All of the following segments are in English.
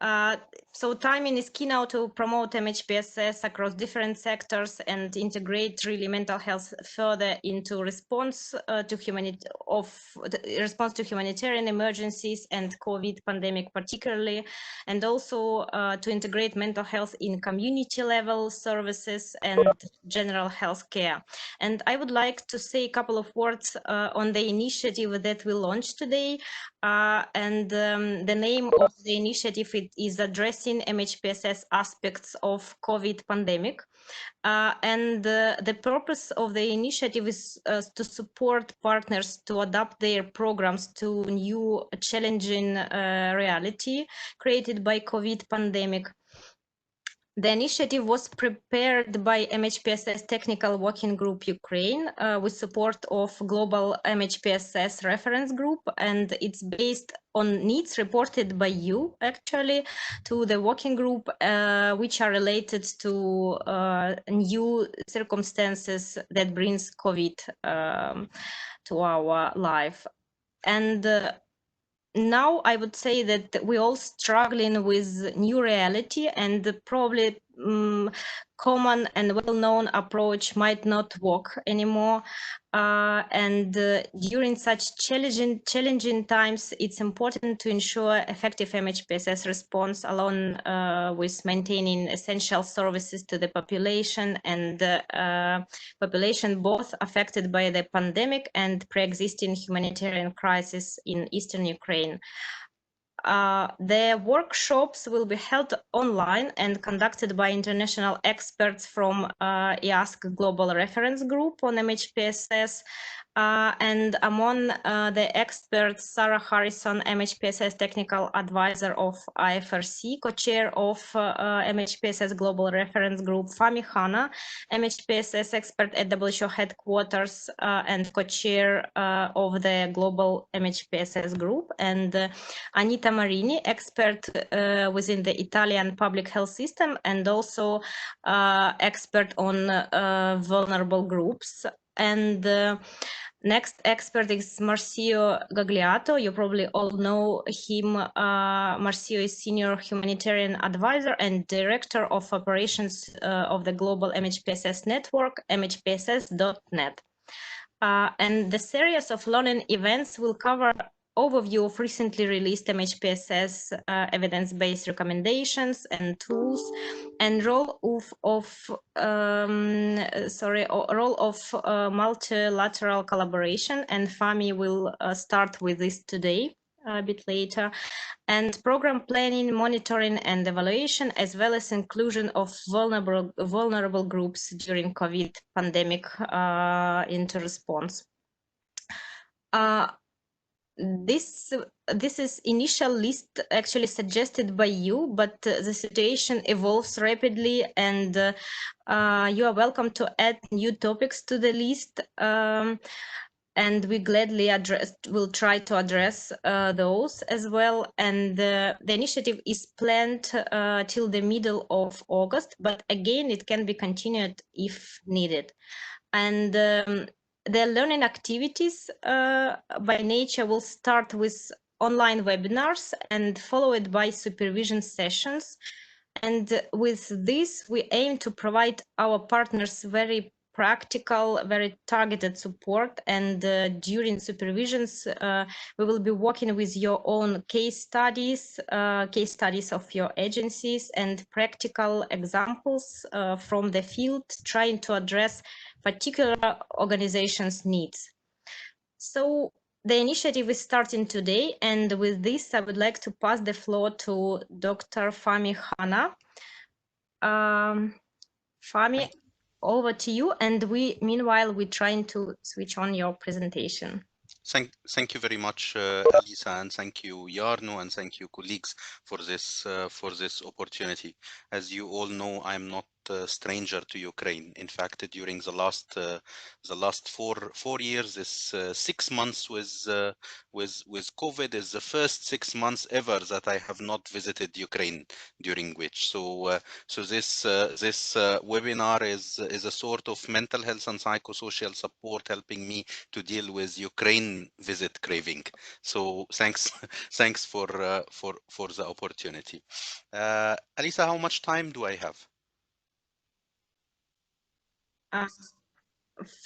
So timing is key now to promote MHPSS across different sectors and integrate really mental health further into response to humanitarian emergencies and COVID pandemic particularly, and also to integrate mental health in community level services and general health care. And I would like to say a couple of words on the initiative that we launched today. The name of the initiative is addressing MHPSS aspects of COVID pandemic. The purpose of the initiative is to support partners to adapt their programs to new challenging reality created by COVID pandemic. The initiative was prepared by MHPSS Technical Working Group Ukraine with support of Global MHPSS Reference Group, and it's based on needs reported by you, actually, to the working group, which are related to new circumstances that brings COVID to our life. And now I would say that we're all struggling with new reality, and probably common and well-known approach might not work anymore. During such challenging times, it's important to ensure effective MHPSS response along with maintaining essential services to the population and population both affected by the pandemic and pre-existing humanitarian crisis in Eastern Ukraine. The workshops will be held online and conducted by international experts from IASC Global Reference Group on MHPSS. And among the experts, Sarah Harrison, MHPSS Technical Advisor of IFRC, co-chair of MHPSS Global Reference Group, Fahmy Hannah, MHPSS expert at WHO headquarters and co-chair of the Global MHPSS Group, and Anita Marini, expert within the Italian public health system and also expert on vulnerable groups. And next expert is Marcio Gagliato. You probably all know him. Marcio is Senior Humanitarian Advisor and Director of Operations of the Global MHPSS Network, MHPSS.net. And the series of learning events will cover overview of recently released MHPSS evidence-based recommendations and tools, and role of multilateral collaboration. And Fahmy will start with this today, a bit later, and program planning, monitoring, and evaluation, as well as inclusion of vulnerable groups during COVID pandemic into response. This is initial list actually suggested by you, but the situation evolves rapidly, and you are welcome to add new topics to the list. And we gladly will try to address those as well. And the initiative is planned till the middle of August, but again, it can be continued if needed. And the learning activities by nature will start with online webinars and followed by supervision sessions. And with this, we aim to provide our partners very practical, very targeted support. And during supervisions, we will be working with your own case studies of your agencies and practical examples from the field, trying to address particular organizations' needs. So the initiative is starting today, and with this, I would like to pass the floor to Dr. Fahmy Hannah. Fahmy, over to you, and meanwhile, we're trying to switch on your presentation. Thank you very much, Elisa, and thank you, Jarno, and thank you, colleagues, for this opportunity. As you all know, I'm not a stranger to Ukraine. In fact, during the last four years, this 6 months with COVID is the first 6 months ever that I have not visited Ukraine during which. So this webinar is a sort of mental health and psychosocial support, helping me to deal with Ukraine visit craving. So thanks thanks for the opportunity. Alisa, how much time do I have?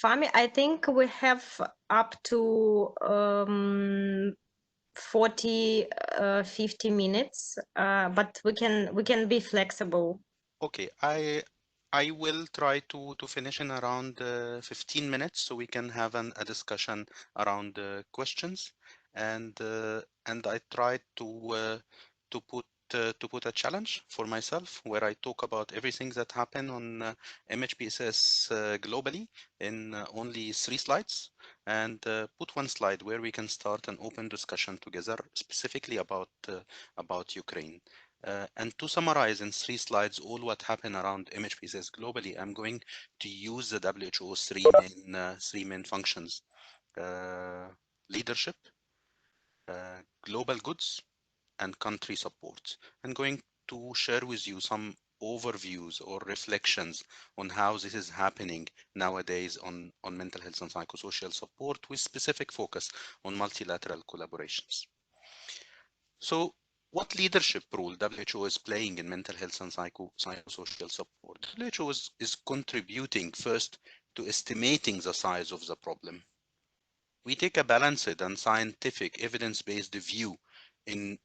Fahmy, I think we have up to 40, 50 minutes, but we can be flexible. Okay, I will try to finish in around 15 minutes so we can have a discussion around questions, and I tried to put a challenge for myself where I talk about everything that happened on MHPSS globally in only 3 slides, and put one slide where we can start an open discussion together specifically about Ukraine. And to summarize in 3 slides all what happened around MHPSS globally, I'm going to use the WHO's three main functions: leadership, global goods, and country support. I'm going to share with you some overviews or reflections on how this is happening nowadays on mental health and psychosocial support, with specific focus on multilateral collaborations. So what leadership role WHO is playing in mental health and psychosocial support? WHO is contributing first to estimating the size of the problem. We take a balanced and scientific evidence-based view in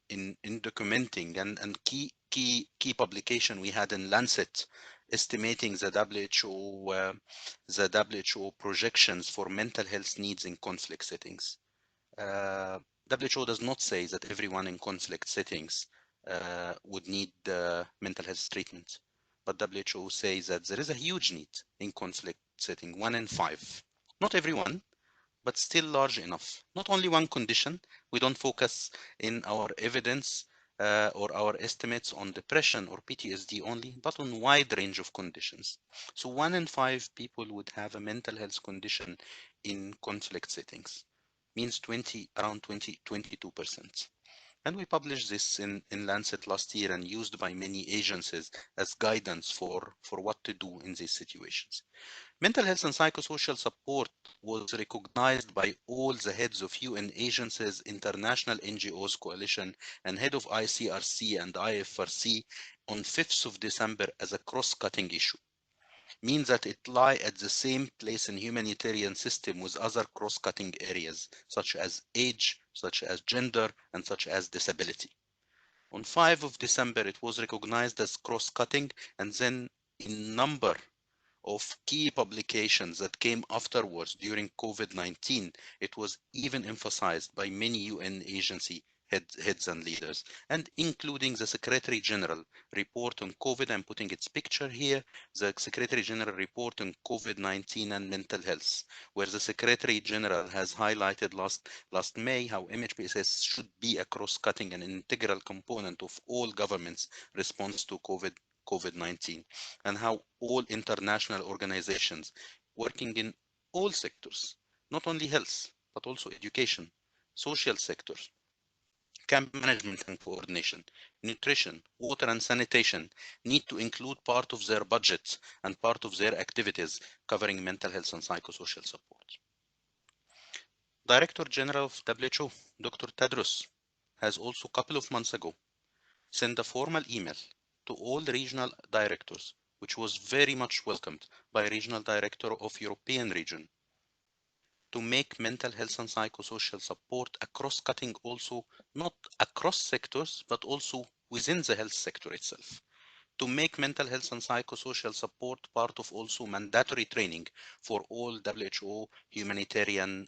documenting and key publication we had in Lancet estimating the WHO projections for mental health needs in conflict settings. WHO does not say that everyone in conflict settings would need mental health treatment, but WHO says that there is a huge need in conflict setting, 1 in 5. Not everyone, but still large enough. Not only one condition. We don't focus in our evidence or our estimates on depression or PTSD only, but on wide range of conditions. So 1 in 5 people would have a mental health condition in conflict settings. Means around 22%. And we published this in Lancet last year and used by many agencies as guidance for what to do in these situations. Mental health and psychosocial support was recognized by all the heads of UN agencies, international NGOs coalition, and head of ICRC and IFRC on 5th of December as a cross-cutting issue. Means that it lie at the same place in humanitarian system with other cross-cutting areas, such as age, such as gender, and such as disability. On 5th of December, it was recognized as cross-cutting, and then in number of key publications that came afterwards during COVID-19, it was even emphasized by many UN agency heads and leaders, and including the Secretary General report on COVID. I'm putting its picture here, the Secretary General report on COVID-19 and mental health, where the Secretary General has highlighted last May how MHPSS should be a cross-cutting and integral component of all governments' response to COVID-19, and how all international organizations working in all sectors, not only health, but also education, social sectors, camp management and coordination, nutrition, water and sanitation, need to include part of their budgets and part of their activities covering mental health and psychosocial support. Director General of WHO, Dr. Tedros, has also a couple of months ago sent a formal email to all the regional directors, which was very much welcomed by regional director of European region, to make mental health and psychosocial support a cross-cutting, also not across sectors, but also within the health sector itself. To make mental health and psychosocial support part of also mandatory training for all WHO humanitarian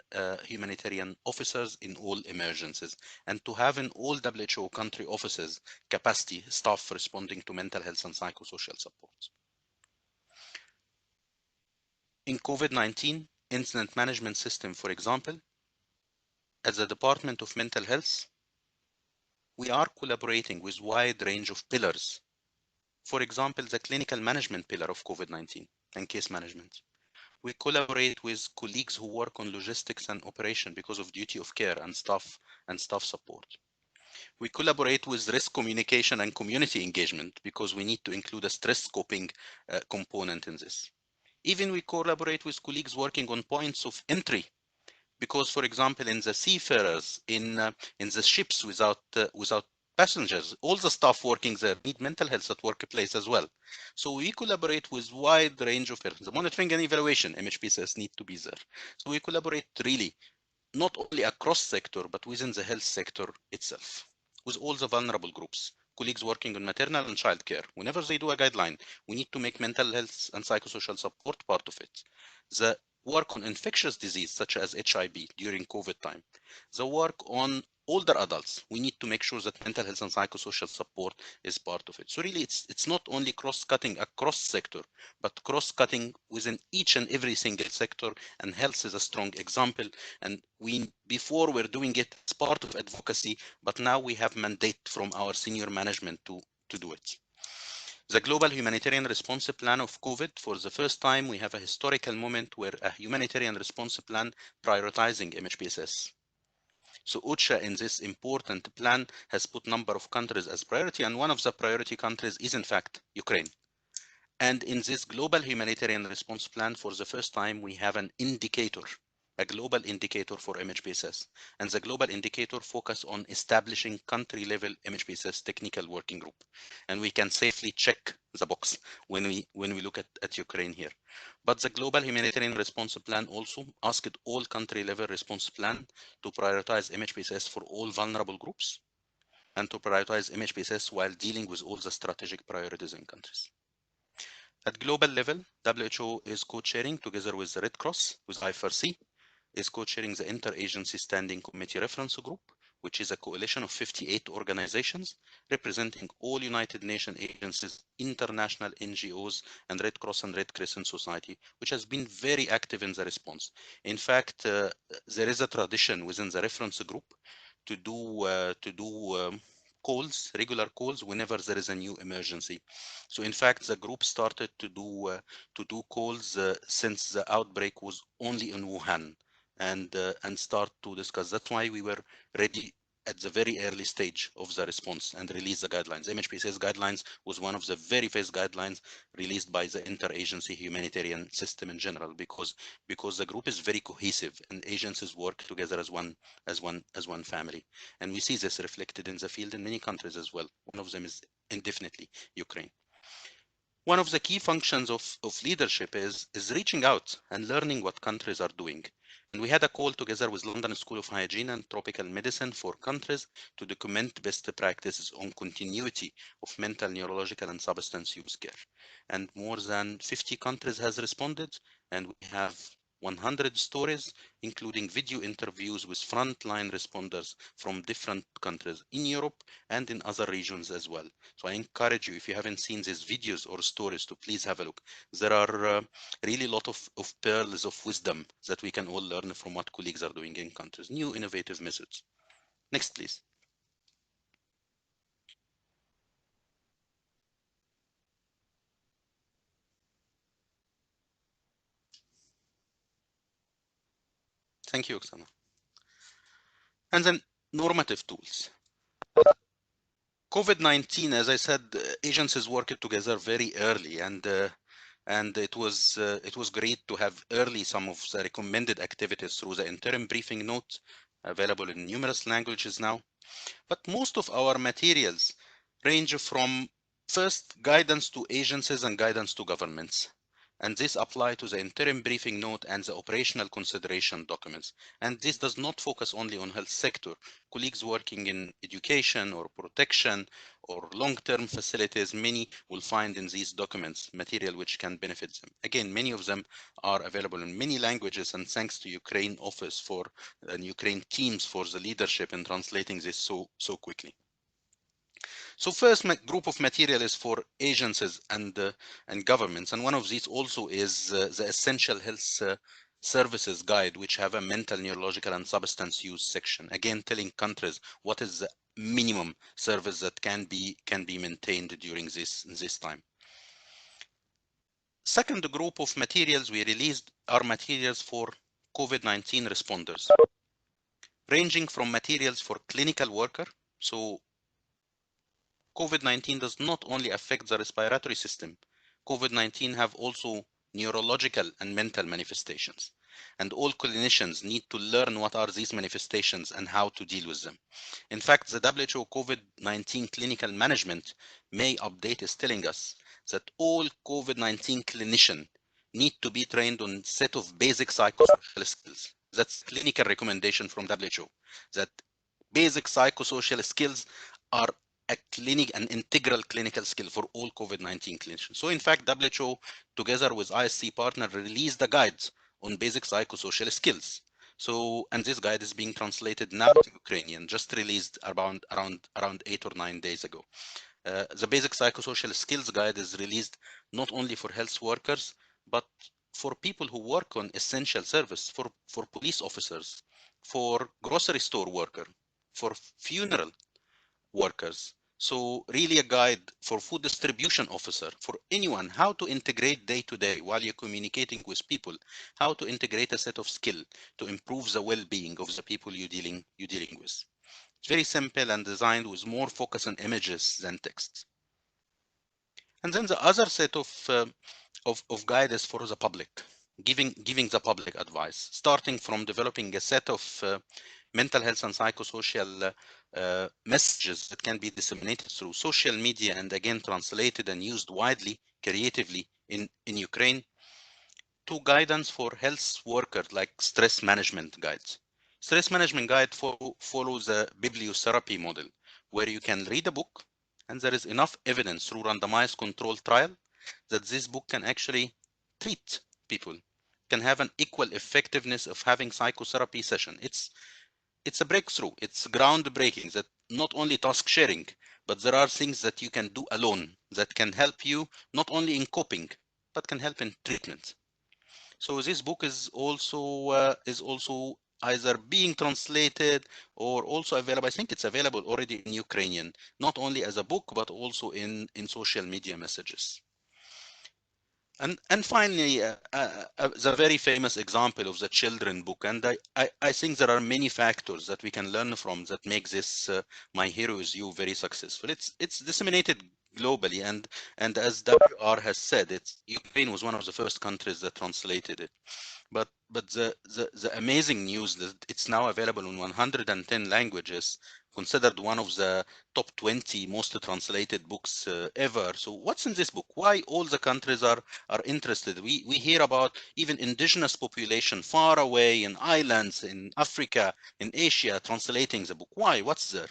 officers in all emergencies, and to have in all WHO country offices capacity staff responding to mental health and psychosocial support. In COVID-19 incident management system, for example, at the Department of Mental Health, we are collaborating with wide range of pillars For example, the clinical management pillar of COVID-19 and case management. We collaborate with colleagues who work on logistics and operation because of duty of care and staff support. We collaborate with risk communication and community engagement because we need to include a stress scoping component in this. Even we collaborate with colleagues working on points of entry because, for example, in the seafarers, in the ships without passengers, all the staff working there need mental health at workplace as well. So we collaborate with wide range of persons. The monitoring and evaluation, MHPSS need to be there. So we collaborate really not only across sector, but within the health sector itself, with all the vulnerable groups. Colleagues working on maternal and child care, whenever they do a guideline, we need to make mental health and psychosocial support part of it. The work on infectious disease such as HIV during COVID time. The work on older adults, we need to make sure that mental health and psychosocial support is part of it. So really it's not only cross-cutting across sector, but cross-cutting within each and every single sector, and health is a strong example. And before we're doing it as part of advocacy, but now we have mandate from our senior management to do it. The Global Humanitarian Response Plan of COVID, for the first time, we have a historical moment where a humanitarian response plan prioritizing MHPSS. So OCHA in this important plan has put number of countries as priority, and one of the priority countries is in fact Ukraine. And in this Global Humanitarian Response Plan, for the first time, we have an indicator, a global indicator for MHPSS. And the global indicator focus on establishing country-level MHPSS technical working group. And we can safely check the box when we look at Ukraine here. But the Global Humanitarian Response Plan also asked all country-level response plan to prioritize MHPSS for all vulnerable groups and to prioritize MHPSS while dealing with all the strategic priorities in countries. At global level, WHO is co-chairing together with the Red Cross, with I4C, is co-chairing the Interagency Standing Committee Reference Group, which is a coalition of 58 organizations representing all United Nations agencies, international NGOs, and Red Cross and Red Crescent Society, which has been very active in the response. In fact, there is a tradition within the reference group to do calls, regular calls, whenever there is a new emergency. So in fact, the group started to do calls since the outbreak was only in Wuhan, and start to discuss. That's why we were ready at the very early stage of the response and release the guidelines. MHPSS guidelines was one of the very first guidelines released by the interagency humanitarian system in general, because the group is very cohesive and agencies work together as one family. And we see this reflected in the field in many countries as well. One of them is indefinitely Ukraine. One of the key functions of leadership is reaching out and learning what countries are doing. And we had a call together with London School of Hygiene and Tropical Medicine for countries to document best practices on continuity of mental, neurological, and substance use care. And more than 50 countries has responded, and we have 100 stories, including video interviews with frontline responders from different countries in Europe and in other regions as well. So I encourage you, if you haven't seen these videos or stories, to please have a look. There are really a lot of pearls of wisdom that we can all learn from what colleagues are doing in countries, new innovative methods. Next, please. Thank you, Oksana. And then normative tools. COVID-19, as I said, agencies worked together very early, and it was great to have early some of the recommended activities through the interim briefing note, available in numerous languages now. But most of our materials range from first guidance to agencies and guidance to governments. And this apply to the interim briefing note and the operational consideration documents. And this does not focus only on health sector. Colleagues working in education or protection or long-term facilities, many will find in these documents material which can benefit them. Again, many of them are available in many languages, and thanks to Ukraine office for and Ukraine teams for the leadership in translating this so quickly. So first group of material is for agencies and governments, and one of these also is the essential health services guide, which have a mental, neurological, and substance use section, again telling countries what is the minimum service that can be maintained during this time. Second group of materials we released are materials for COVID-19 responders, ranging from materials for clinical worker. So COVID-19 does not only affect the respiratory system. COVID-19 have also neurological and mental manifestations. And all clinicians need to learn what are these manifestations and how to deal with them. In fact, the WHO COVID-19 clinical management May update is telling us that all COVID-19 clinicians need to be trained on a set of basic psychosocial skills. That's clinical recommendation from WHO, that basic psychosocial skills are an integral clinical skill for all COVID-19 clinicians. So in fact, WHO, together with IASC partner, released a guide on basic psychosocial skills. So, and this guide is being translated now to Ukrainian, just released around 8 or 9 days ago. The basic psychosocial skills guide is released not only for health workers, but for people who work on essential service, for police officers, for grocery store worker, for funeral workers. So really a guide for food distribution officer, for anyone, how to integrate day to day while you're communicating with people, how to integrate a set of skill to improve the well-being of the people you're dealing with. It's very simple and designed with more focus on images than text. And then the other set of guide is for the public, giving the public advice, starting from developing a set of mental health and psychosocial messages that can be disseminated through social media and again translated and used widely, creatively in Ukraine, to guidance for health workers like stress management guides. Stress management guide follows a bibliotherapy model where you can read a book and there is enough evidence through randomized controlled trial that this book can actually treat people, can have an equal effectiveness of having psychotherapy session. It's a breakthrough. It's groundbreaking that not only task sharing, but there are things that you can do alone that can help you not only in coping, but can help in treatment. So this book is also either being translated or also available. I think it's available already in Ukrainian, not only as a book, but also in social media messages. And finally, the very famous example of the children book. And I think there are many factors that we can learn from that make this My Hero Is You very successful. It's disseminated globally, and as WR has said, Ukraine was one of the first countries that translated it. But the amazing news that it's now available in 110 languages, considered one of the top 20 most translated books ever. So what's in this book? Why all the countries are interested? We hear about even indigenous population far away in islands, in Africa, in Asia, translating the book. Why? What's there?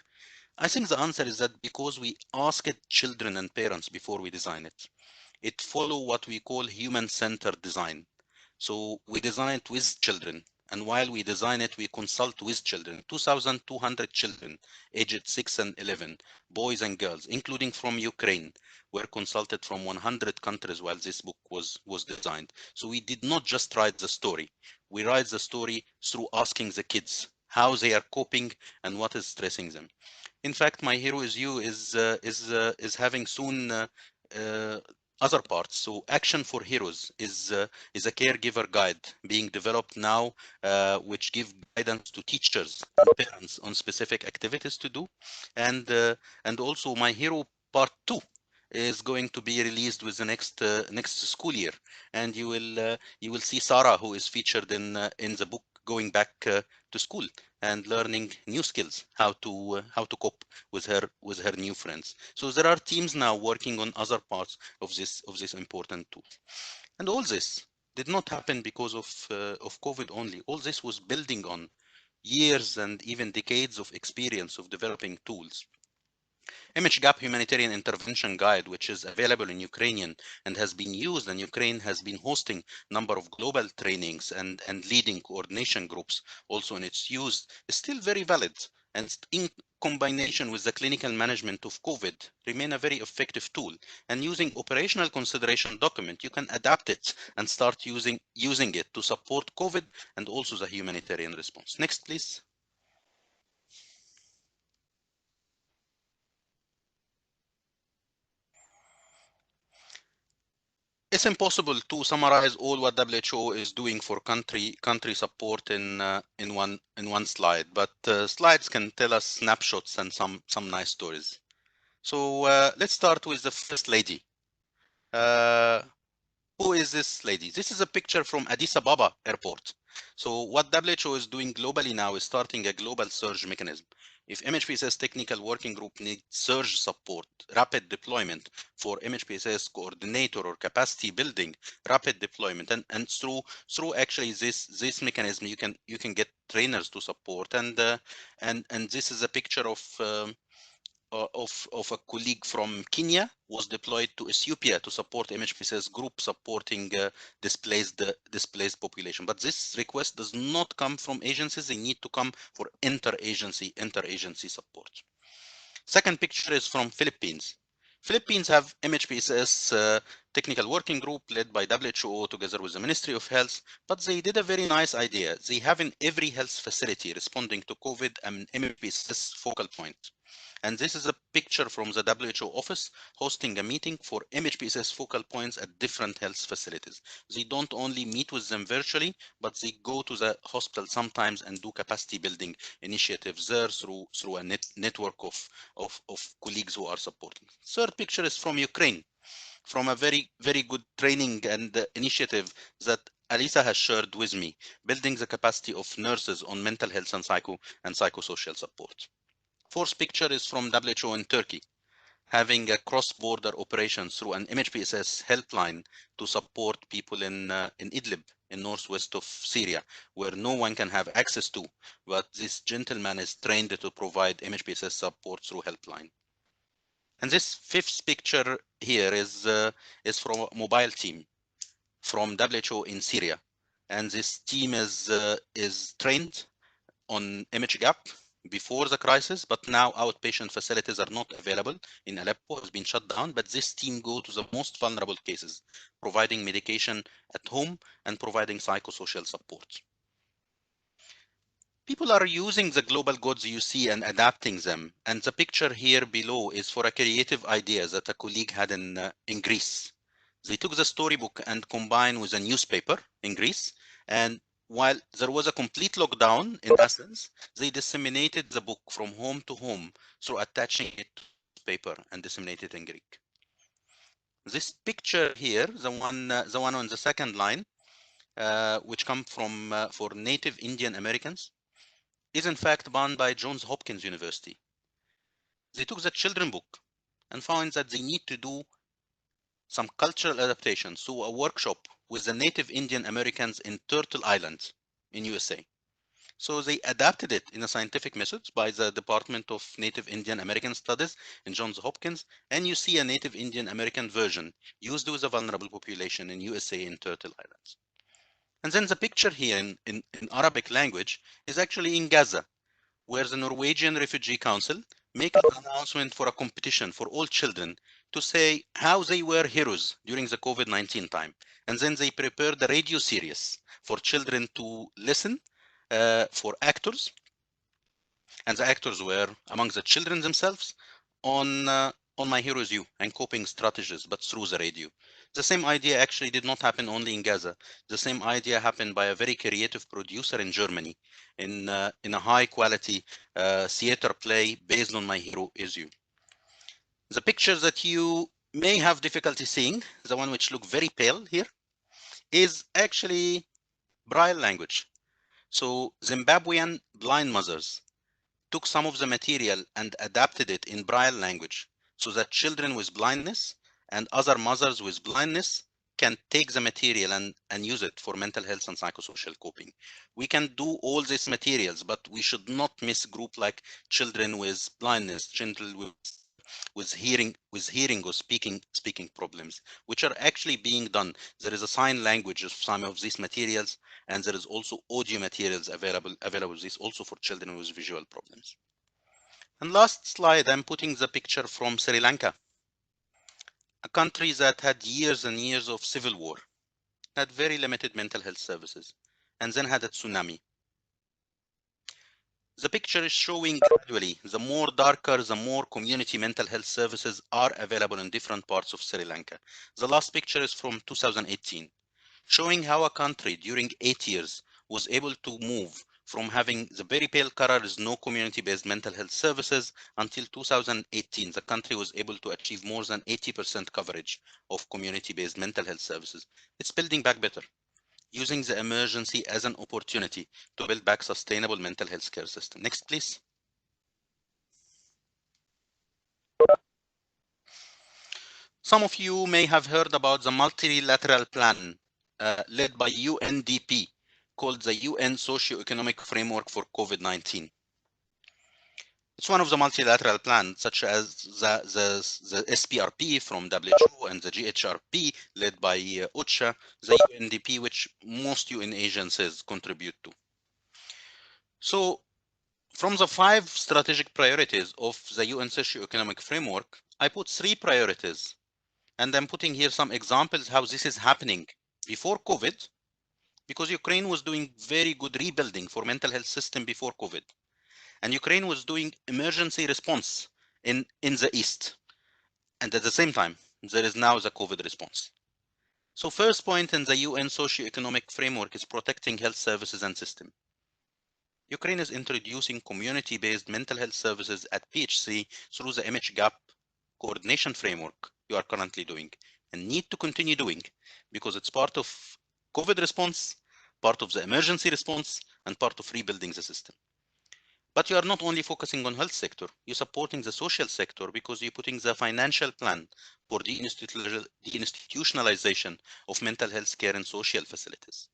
I think the answer is that because we asked children and parents before we design it. It follow what we call human-centered design. So we design it with children. And while we design it, we consult with children, 2,200 children, aged 6 and 11, boys and girls, including from Ukraine, were consulted from 100 countries while this book was designed. So we did not just write the story. We write the story through asking the kids how they are coping and what is stressing them. In fact, My Hero Is You is having soon other parts. So Action for Heroes is a caregiver guide being developed now, which give guidance to teachers and parents on specific activities to do. And also My Hero Part 2 is going to be released with the next school year, and you will see Sarah, who is featured in the book, going back to school and learning new skills, how to cope with her new friends. So there are teams now working on other parts of this important tool. And all this did not happen because of COVID only. All this was building on years and even decades of experience of developing tools. MHGAP Humanitarian Intervention Guide, which is available in Ukrainian and has been used, and Ukraine has been hosting a number of global trainings and leading coordination groups also in its use, is still very valid and in combination with the clinical management of COVID remain a very effective tool. And using operational consideration document, you can adapt it and start using it to support COVID and also the humanitarian response. Next, please. It's impossible to summarize all what WHO is doing for country support in one slide, but slides can tell us snapshots and some nice stories. So let's start with the first lady. Who is this lady? This is a picture from Addis Ababa airport. So what WHO is doing globally now is starting a global surge mechanism. If MHPSS technical working group needs surge support, rapid deployment for MHPSS coordinator or capacity building, rapid deployment, and through actually this mechanism, you can get trainers to support. And this is a picture of a colleague from Kenya was deployed to Ethiopia to support MHPSS group supporting displaced population. But this request does not come from agencies. They need to come for interagency support. Second picture is from Philippines. Philippines have MHPSS technical working group led by WHO together with the Ministry of Health, but they did a very nice idea. They have in every health facility responding to COVID an MHPSS focal point. And this is a picture from the WHO office hosting a meeting for MHPSS focal points at different health facilities. They don't only meet with them virtually, but they go to the hospital sometimes and do capacity building initiatives there through a network of colleagues who are supporting. Third picture is from Ukraine, from a very good training and initiative that Alisa has shared with me, building the capacity of nurses on mental health and psychosocial support. Fourth picture is from WHO in Turkey, having a cross-border operation through an MHPSS helpline to support people in Idlib, in northwest of Syria, where no one can have access to, but this gentleman is trained to provide MHPSS support through helpline. And this fifth picture here is from a mobile team from WHO in Syria, and this team is trained on MHGAP before the crisis, but now outpatient facilities are not available in Aleppo, has been shut down, but this team go to the most vulnerable cases, providing medication at home and providing psychosocial support. People are using the global goods you see and adapting them. And the picture here below is for a creative idea that a colleague had in Greece. They took the storybook and combined with a newspaper in Greece, and while there was a complete lockdown in Athens, they disseminated the book from home to home through attaching it to paper and disseminated in Greek. This picture here, the one on the second line, which come from for Native Indian Americans, is in fact done by Johns Hopkins University. They took the children book and found that they need to do some cultural adaptations through a workshop with the Native Indian Americans in Turtle Island in USA. So they adapted it in a scientific method by the Department of Native Indian American Studies in Johns Hopkins, and you see a Native Indian American version used with a vulnerable population in USA in Turtle Islands. And then the picture here in Arabic language is actually in Gaza, where the Norwegian Refugee Council make an announcement for a competition for all children to say how they were heroes during the COVID-19 time. And then they prepared a radio series for children to listen for actors. And the actors were among the children themselves on My Hero Is You and coping strategies, but through the radio. The same idea actually did not happen only in Gaza. The same idea happened by a very creative producer in Germany in a high quality theater play based on My Hero Is You. The picture that you may have difficulty seeing, the one which look very pale here, is actually Braille language. So Zimbabwean blind mothers took some of the material and adapted it in Braille language so that children with blindness and other mothers with blindness can take the material and use it for mental health and psychosocial coping. We can do all these materials, but we should not miss group like children with blindness, children with hearing or speaking problems, which are actually being done. There is a sign language of some of these materials, and there is also audio materials available this also for children with visual problems. And last slide, I'm putting the picture from Sri Lanka, a country that had years and years of civil war, had very limited mental health services, and then had a tsunami. The picture is showing gradually, the more darker, the more community mental health services are available in different parts of Sri Lanka. The last picture is from 2018, showing how a country during 8 years was able to move from having the very pale color is no community-based mental health services until 2018. The country was able to achieve more than 80% coverage of community-based mental health services. It's building back better, using the emergency as an opportunity to build back sustainable mental health care system. Next, please. Some of you may have heard about the multilateral plan led by UNDP called the UN Socio-Economic Framework for COVID-19. It's one of the multilateral plans such as the SPRP from WHO and the GHRP led by OCHA, the UNDP, which most UN agencies contribute to. So from the 5 strategic priorities of the UN Socio-Economic Framework, I put 3 priorities. And I'm putting here some examples how this is happening before COVID, because Ukraine was doing very good rebuilding for mental health system before COVID. And Ukraine was doing emergency response in the East. And at the same time, there is now the COVID response. So first point in the UN socio-economic framework is protecting health services and system. Ukraine is introducing community-based mental health services at PHC through the MHGAP coordination framework you are currently doing and need to continue doing because it's part of COVID response, part of the emergency response, and part of rebuilding the system. But you are not only focusing on health sector, you're supporting the social sector because you're putting the financial plan for the institutionalization of mental health care and social facilities.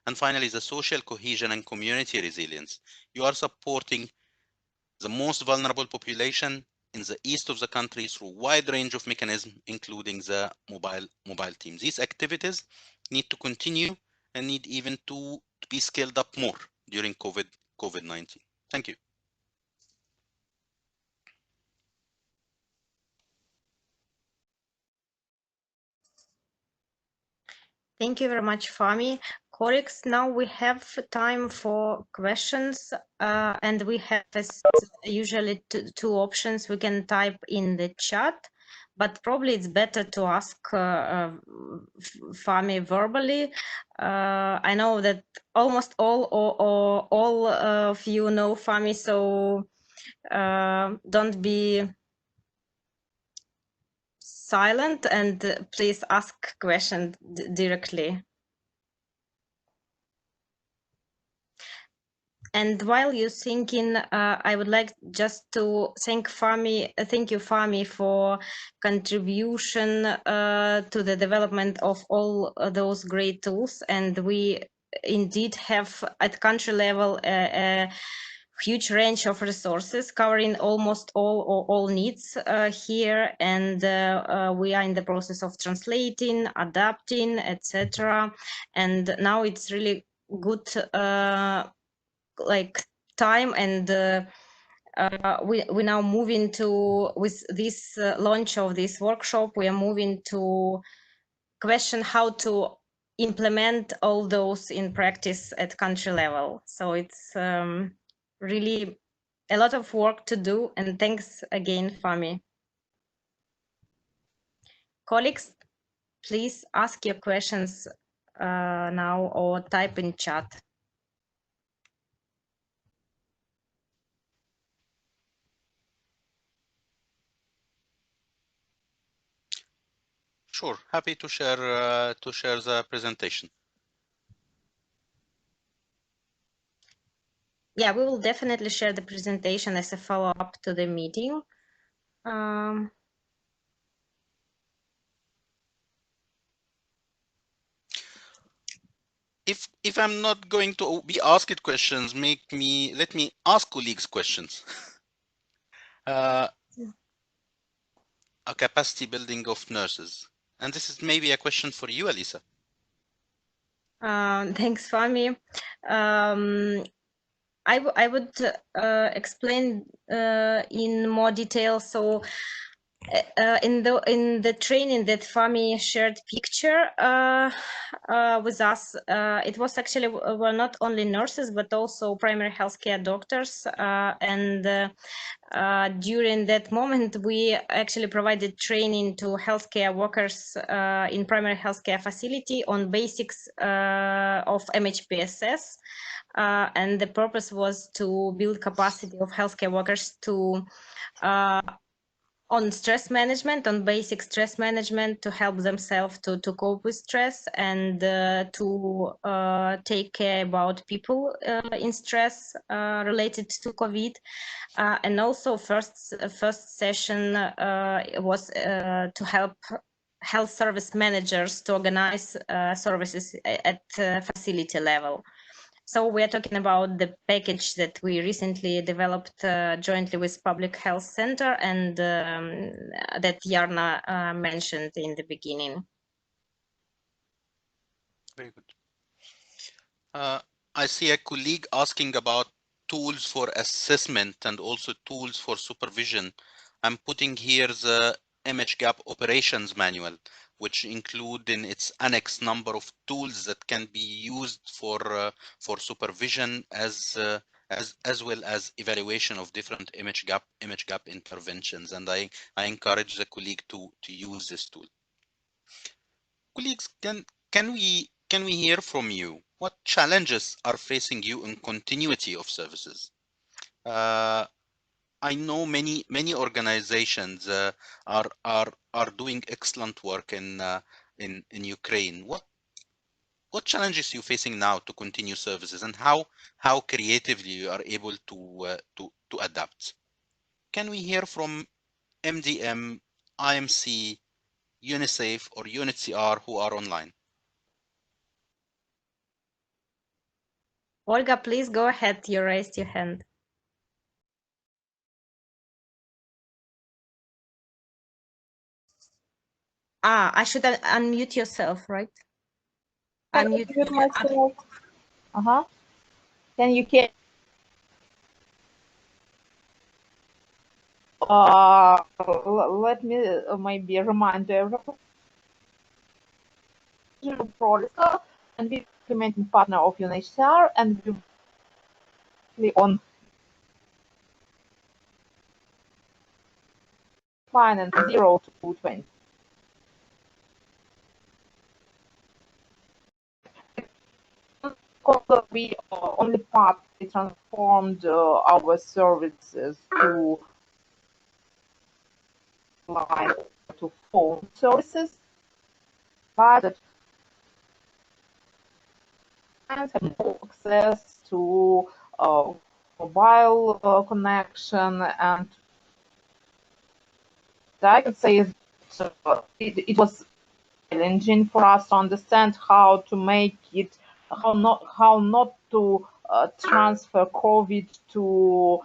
And finally, the social cohesion and community resilience. You are supporting the most vulnerable population in the east of the country through a wide range of mechanisms, including the mobile team. These activities need to continue and need even to be scaled up more during COVID-19. Thank you. Thank you very much, Fahmy. Colleagues, now we have time for questions, and we have usually two options. We can type in the chat, but probably it's better to ask Fahmy verbally. I know that almost all of you know Fahmy, so don't be silent and please ask questions directly. And while you're thinking, I would like just to thank Fahmy, thank you, Fahmy, for contribution to the development of all those great tools. And we indeed have at country level a huge range of resources covering almost all needs here. And we are in the process of translating, adapting, etc. And now it's really good like time, and we now moving to, with this launch of this workshop, we are moving to question how to implement all those in practice at country level. So it's really a lot of work to do, and thanks again, Fahmy. Colleagues, please ask your questions now or type in chat. Sure, happy to share the presentation. Yeah, we will definitely share the presentation as a follow-up to the meeting. If I'm not going to be asked questions, let me ask colleagues questions. A capacity building of nurses. And this is maybe a question for you, Alisa. Thanks, Fahmy. I would explain in more detail. So in the training that Fahmy shared picture with us, it was actually were not only nurses but also primary healthcare doctors, and during that moment we actually provided training to healthcare workers in primary healthcare facility on basics of MHPSS, and the purpose was to build capacity of healthcare workers to on stress management, on basic stress management, to help themselves to cope with stress and to take care about people in stress related to COVID. And also first session was to help health service managers to organize services at facility level. So we are talking about the package that we recently developed jointly with Public Health Center and that Jarna mentioned in the beginning. Very good. I see a colleague asking about tools for assessment and also tools for supervision. I'm putting here the MHGAP operations manual, which include in its annex number of tools that can be used for supervision as well as evaluation of different MHGAP interventions. And I encourage the colleague to use this tool. Colleagues, can we hear from you? What challenges are facing you in continuity of services? I know many organizations are doing excellent work in Ukraine. What challenges are you facing now to continue services, and how creatively you are able to adapt? Can we hear from MDM, IMC, UNICEF, or UNHCR who are online? Olga, please go ahead. You raised your hand. I should unmute yourself, right? Unmute myself. Can you hear? Let me maybe remind everyone. And we implementing partner of UNHCR, and we on finance 0 to 20. We only partly transformed our services to phone services, but have access to mobile connection, and I can say it was challenging for us to understand how to make it, how not to transfer COVID to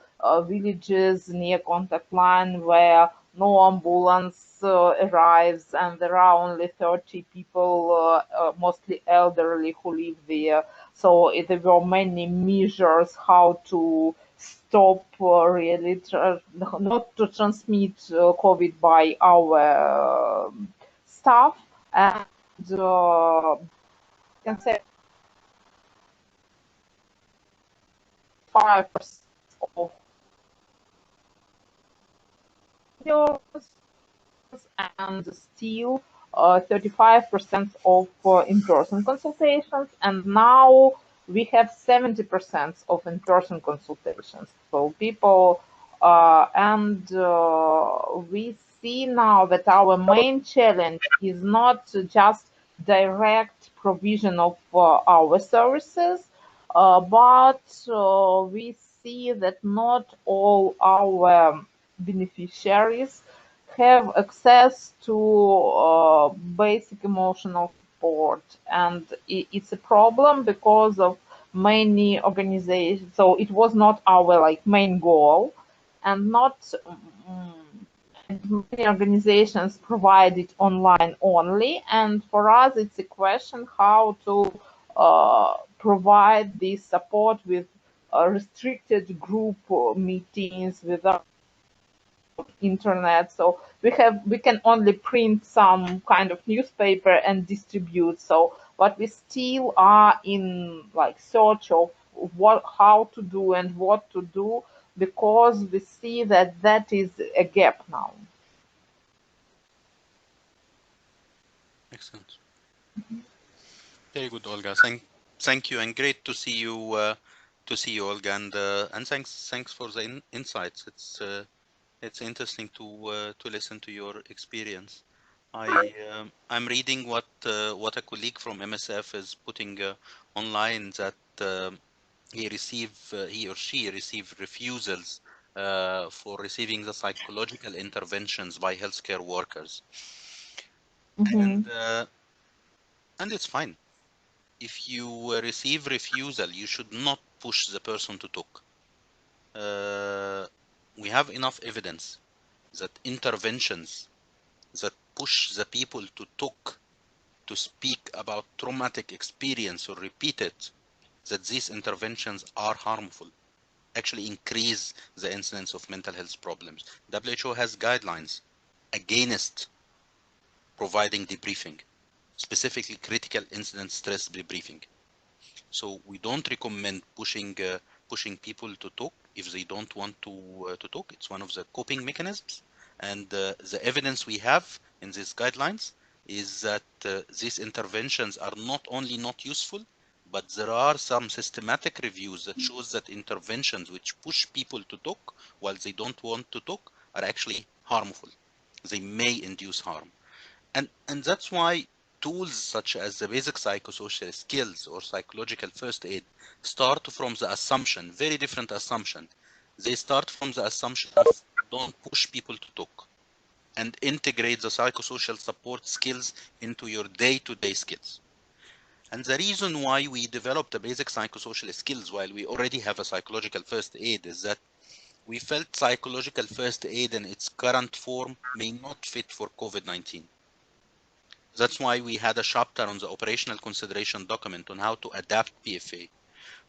villages near contact line where no ambulance arrives and there are only 30 people, mostly elderly, who live there. So there were many measures how to stop really not to transmit COVID by our staff, and can say 5% of and still 35% of in-person consultations, and now we have 70% of in-person consultations. So people and we see now that our main challenge is not just direct provision of our services, but we see that not all our beneficiaries have access to basic emotional support, and it's a problem because of many organizations. So it was not our main goal, and not many organizations provide it online only, and for us it's a question how to provide this support with restricted group meetings without internet. So we can only print some kind of newspaper and distribute. So but we still are in like search of how to do and what to do, because we see that that is a gap now. Excellent. Very good, Olga. Thank you, and great to see you, Olga, and thanks for the insights. It's interesting to listen to your experience. I'm reading what a colleague from MSF is putting online, that he or she received refusals for receiving the psychological interventions by healthcare workers, Mm-hmm. and it's fine. If you receive refusal, you should not push the person to talk. We have enough evidence that interventions that push the people to talk, to speak about traumatic experience or repeat it, that these interventions are harmful, actually increase the incidence of mental health problems. WHO has guidelines against providing debriefing, specifically critical incident stress debriefing. So we don't recommend pushing people to talk if they don't want to talk. It's one of the coping mechanisms, and the evidence we have in these guidelines is that these interventions are not only not useful, but there are some systematic reviews that shows that interventions which push people to talk while they don't want to talk are actually harmful. They may induce harm. And that's why tools such as the basic psychosocial skills or psychological first aid start from the assumption, very different assumption. They start from the assumption of don't push people to talk, and integrate the psychosocial support skills into your day-to-day skills. And the reason why we developed the basic psychosocial skills while we already have a psychological first aid is that we felt psychological first aid in its current form may not fit for COVID-19. That's why we had a chapter on the operational consideration document on how to adapt PFA.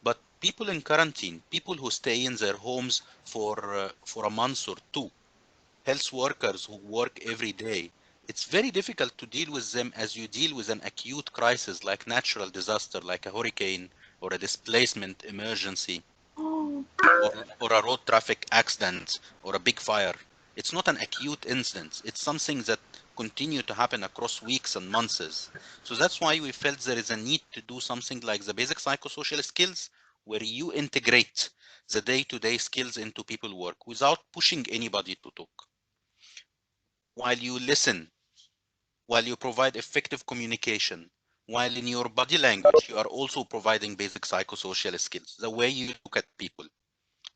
But people in quarantine, people who stay in their homes for a month or two, health workers who work every day, it's very difficult to deal with them as you deal with an acute crisis like natural disaster, like a hurricane or a displacement emergency, or a road traffic accident or a big fire. It's not an acute incident. It's something that continue to happen across weeks and months. So that's why we felt there is a need to do something like the basic psychosocial skills, where you integrate the day-to-day skills into people work without pushing anybody to talk. While you listen, while you provide effective communication, while in your body language, you are also providing basic psychosocial skills. The way you look at people,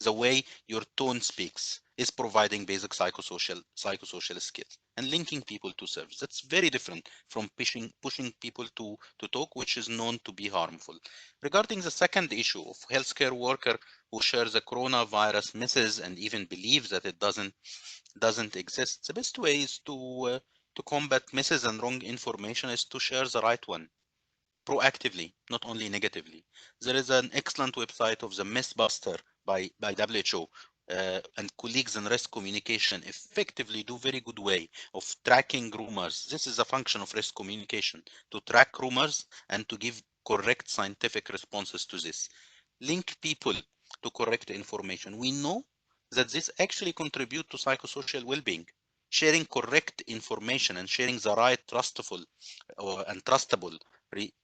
the way your tone speaks is providing basic psychosocial skills and linking people to service. That's very different from pushing people to talk, which is known to be harmful. Regarding the second issue of healthcare worker who shares the coronavirus myths and even believes that it doesn't exist, the best way is to combat myths and wrong information is to share the right one proactively, not only negatively. There is an excellent website of the Mythbuster by WHO, and colleagues in risk communication effectively do very good way of tracking rumors. This is a function of risk communication, to track rumors and to give correct scientific responses to this. Link people to correct information. We know that this actually contributes to psychosocial well-being. Sharing correct information and sharing the right trustful and trustable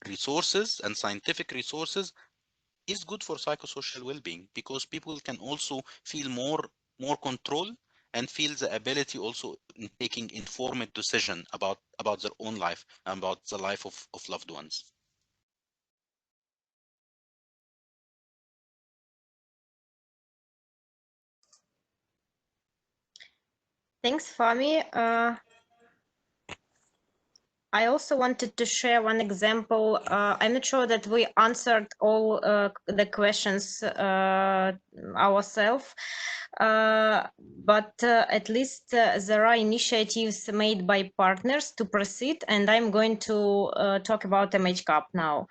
resources and scientific resources is good for psychosocial well-being, because people can also feel more control and feel the ability also in taking informed decision about their own life and about the life of loved ones. Thanks, Fahmy. I also wanted to share one example. I'm not sure that we answered all the questions ourselves, but at least there are initiatives made by partners to proceed, and I'm going to talk about MHCAP now.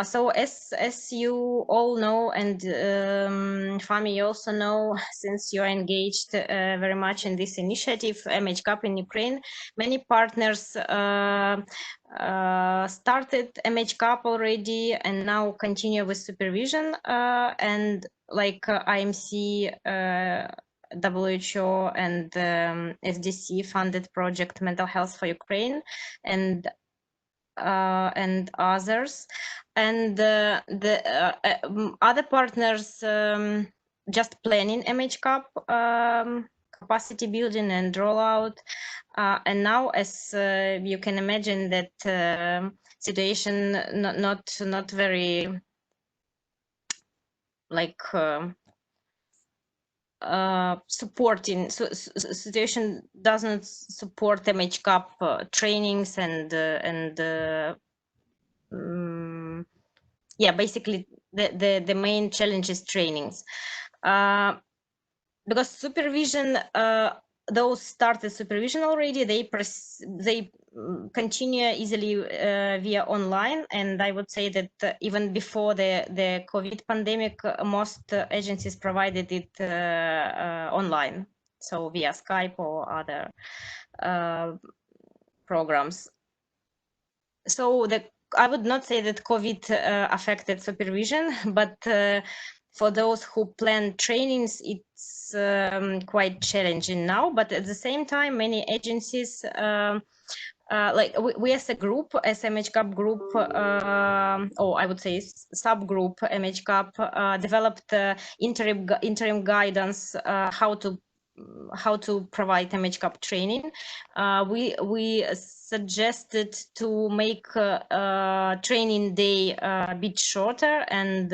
So as you all know, and Fahmy, you also know, since you're engaged very much in this initiative, MHCAP in Ukraine, many partners started MHCAP already and now continue with supervision, and like IMC, WHO and SDC funded project Mental Health for Ukraine and others, and the other partners just planning MHCAP capacity building and rollout, and now, as you can imagine, that situation not very like supporting, so situation doesn't support MHCAP trainings and yeah, basically the main challenge is trainings, because supervision, those started supervision already, they continue easily via online, and I would say that even before the COVID pandemic, most agencies provided it online, so via Skype or other programs. So I would not say that COVID affected supervision, but for those who plan trainings, it's quite challenging now. But at the same time, many agencies, like we as a group, as MHCAP group, or I would say subgroup MHCAP, developed interim guidance how to provide MHCAP training. We suggested to make training day a bit shorter and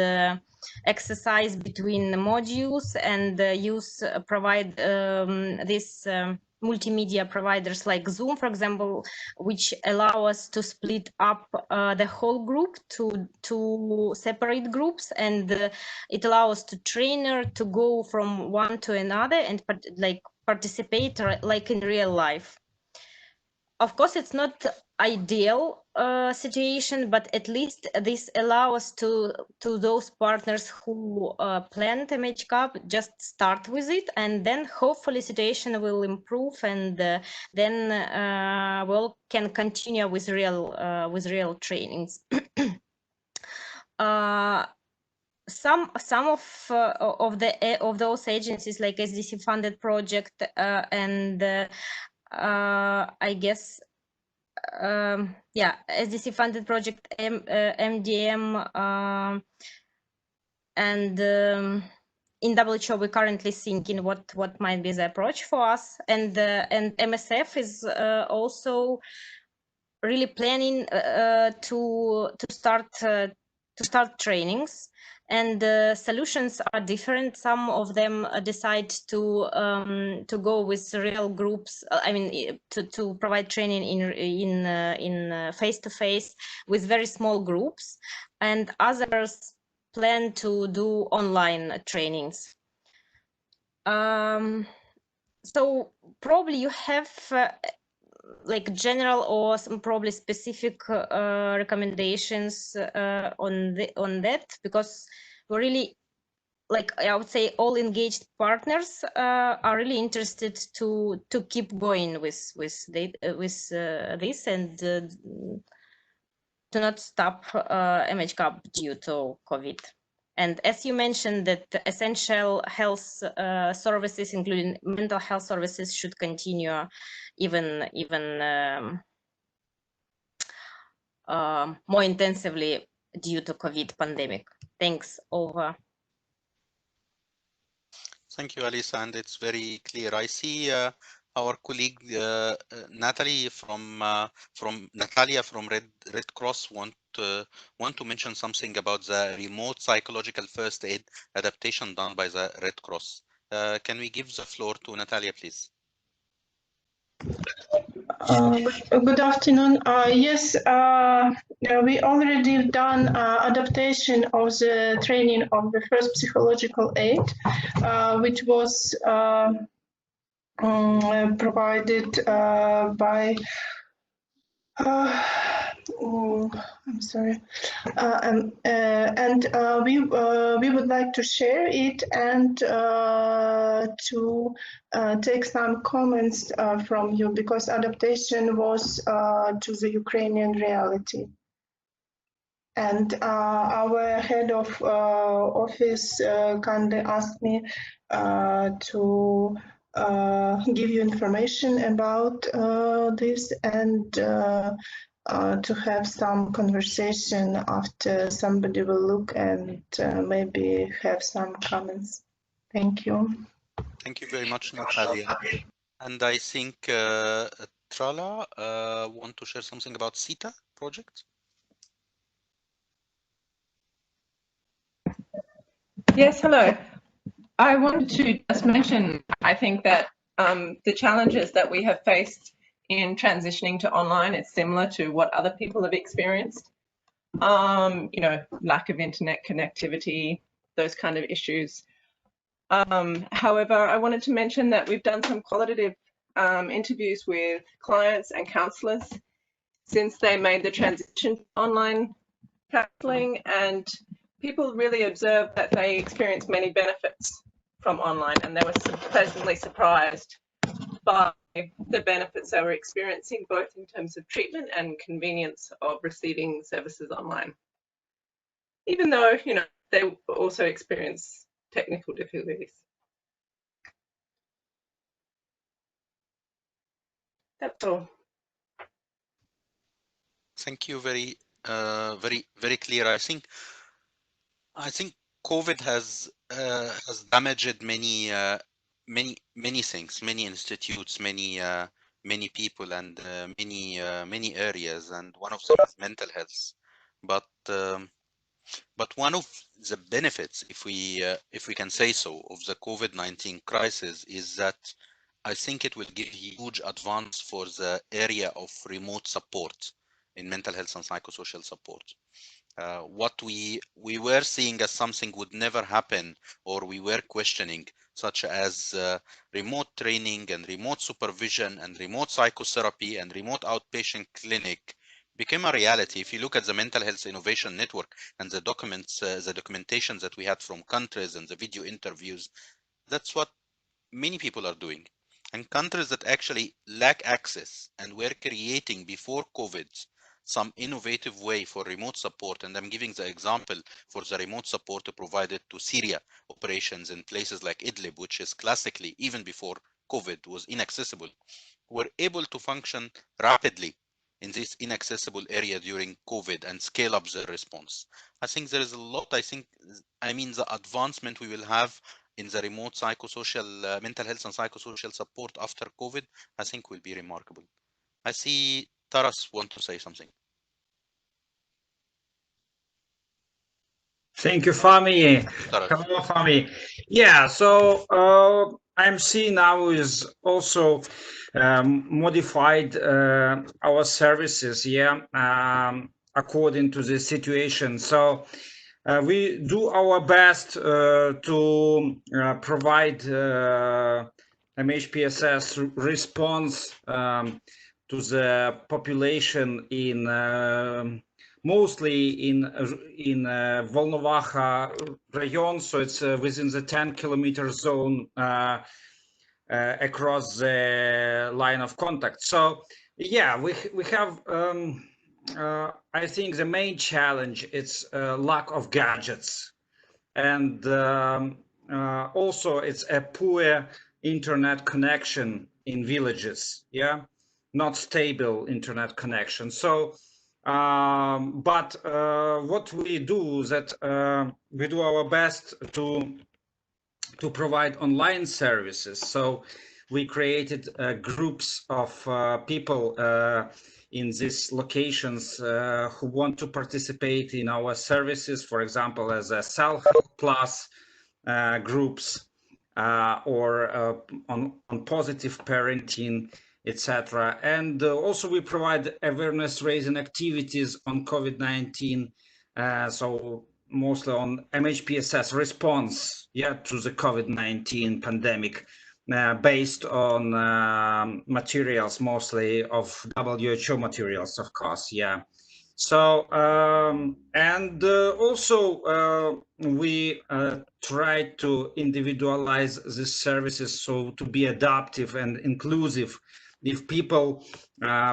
exercise between the modules, and provide this multimedia providers like Zoom, for example, which allow us to split up the whole group to two separate groups, and it allows the trainer to go from one to another and participate like in real life. Of course, it's not ideal situation, but at least this allows to those partners who planned MHCAP just start with it, and then hopefully situation will improve, and then we can continue with real trainings. Some of those agencies like SDC funded project and I guess yeah, SDC funded project MDM and in WHO we're currently thinking what might be the approach for us, and MSF is also really planning to start trainings, and solutions are different. Some of them decide to go with real groups. I mean, to provide training in face-to-face with very small groups, and others plan to do online trainings. So probably you have like general or some probably specific recommendations on that, because we're really, like I would say, all engaged partners are really interested to keep going with this, and to not stop MHCAP due to COVID. And as you mentioned, that essential health services, including mental health services, should continue even more intensively due to COVID pandemic. Thanks. Over. Thank you, Alisa, and it's very clear. I see our colleague Natalia from Red Cross want to mention something about the remote psychological first aid adaptation done by the Red Cross. Can we give the floor to Natalia, please? Good afternoon. Yes, we already done adaptation of the training of the first psychological aid, which was provided by I'm sorry, we would like to share it and to take some comments from you, because adaptation was to the Ukrainian reality. And our head of office kindly asked me to give you information about this and to have some conversation after somebody will look and maybe have some comments. Thank you. Thank you very much, Natalia. And I think Trala want to share something about CETA project. Yes, hello. I wanted to just mention, I think that the challenges that we have faced in transitioning to online is similar to what other people have experienced. You know, lack of internet connectivity, those kind of issues. However, I wanted to mention that we've done some qualitative interviews with clients and counsellors since they made the transition to online counselling, and people really observed that they experienced many benefits from online, and they were pleasantly surprised by the benefits they were experiencing, both in terms of treatment and convenience of receiving services online. Even though, you know, they also experience technical difficulties. That's all. Thank you. Very clear. I think COVID has damaged many things, many institutes, many people, and many areas, and one of them is mental health. But one of the benefits, if we can say so, of the COVID-19 crisis is that I think it will give huge advance for the area of remote support in mental health and psychosocial support. What we were seeing as something would never happen, or we were questioning, such as remote training and remote supervision and remote psychotherapy and remote outpatient clinic, became a reality. If you look at the Mental Health Innovation Network and the documents, the documentation that we had from countries and the video interviews, that's what many people are doing. And countries that actually lack access and were creating before COVID some innovative way for remote support. And I'm giving the example for the remote support provided to Syria operations in places like Idlib, which is classically, even before COVID, was inaccessible, were able to function rapidly in this inaccessible area during COVID and scale up the response. I think there is a lot, I mean, the advancement we will have in the remote psychosocial, mental health and psychosocial support after COVID, I think will be remarkable. I see Taras want to say something. Thank you, Fahmy. Hello, Fahmy. Yeah, so IMC now is also modified our services, according to the situation. So we do our best to provide MHPSS response to the population in mostly in Volnovakha rayon, so it's within the 10-kilometer zone across the line of contact. So yeah, we have I think the main challenge is lack of gadgets, and also it's a poor internet connection in villages, not stable internet connection. So but what we do is that we do our best to provide online services. So we created groups of people in these locations who want to participate in our services, for example, as a self-help plus groups or on positive parenting etc. And also we provide awareness raising activities on COVID-19, so mostly on MHPSS response, to the COVID-19 pandemic, based on materials, mostly of WHO materials, of course, So, and also we try to individualize the services, so to be adaptive and inclusive. If people,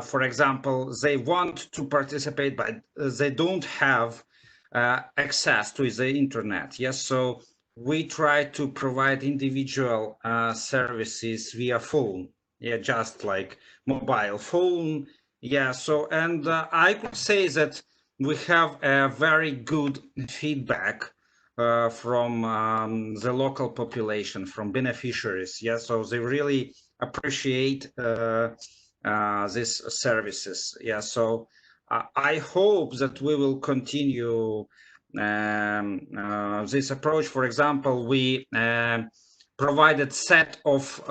for example, they want to participate, but they don't have access to the internet, so we try to provide individual services via phone, just like mobile phone. So, and I could say that we have a very good feedback from the local population, from beneficiaries. So they really appreciate these services. So I hope that we will continue this approach. For example, we provided set of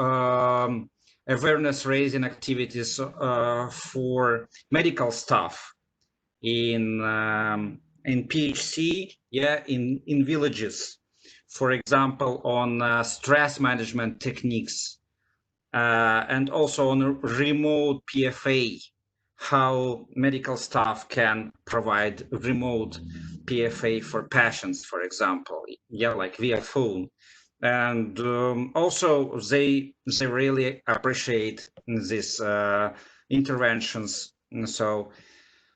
awareness raising activities for medical staff in PHC, in villages, for example, on stress management techniques, and also on remote PFA, how medical staff can provide remote PFA for patients, for example, like via phone. And also they really appreciate these interventions. And so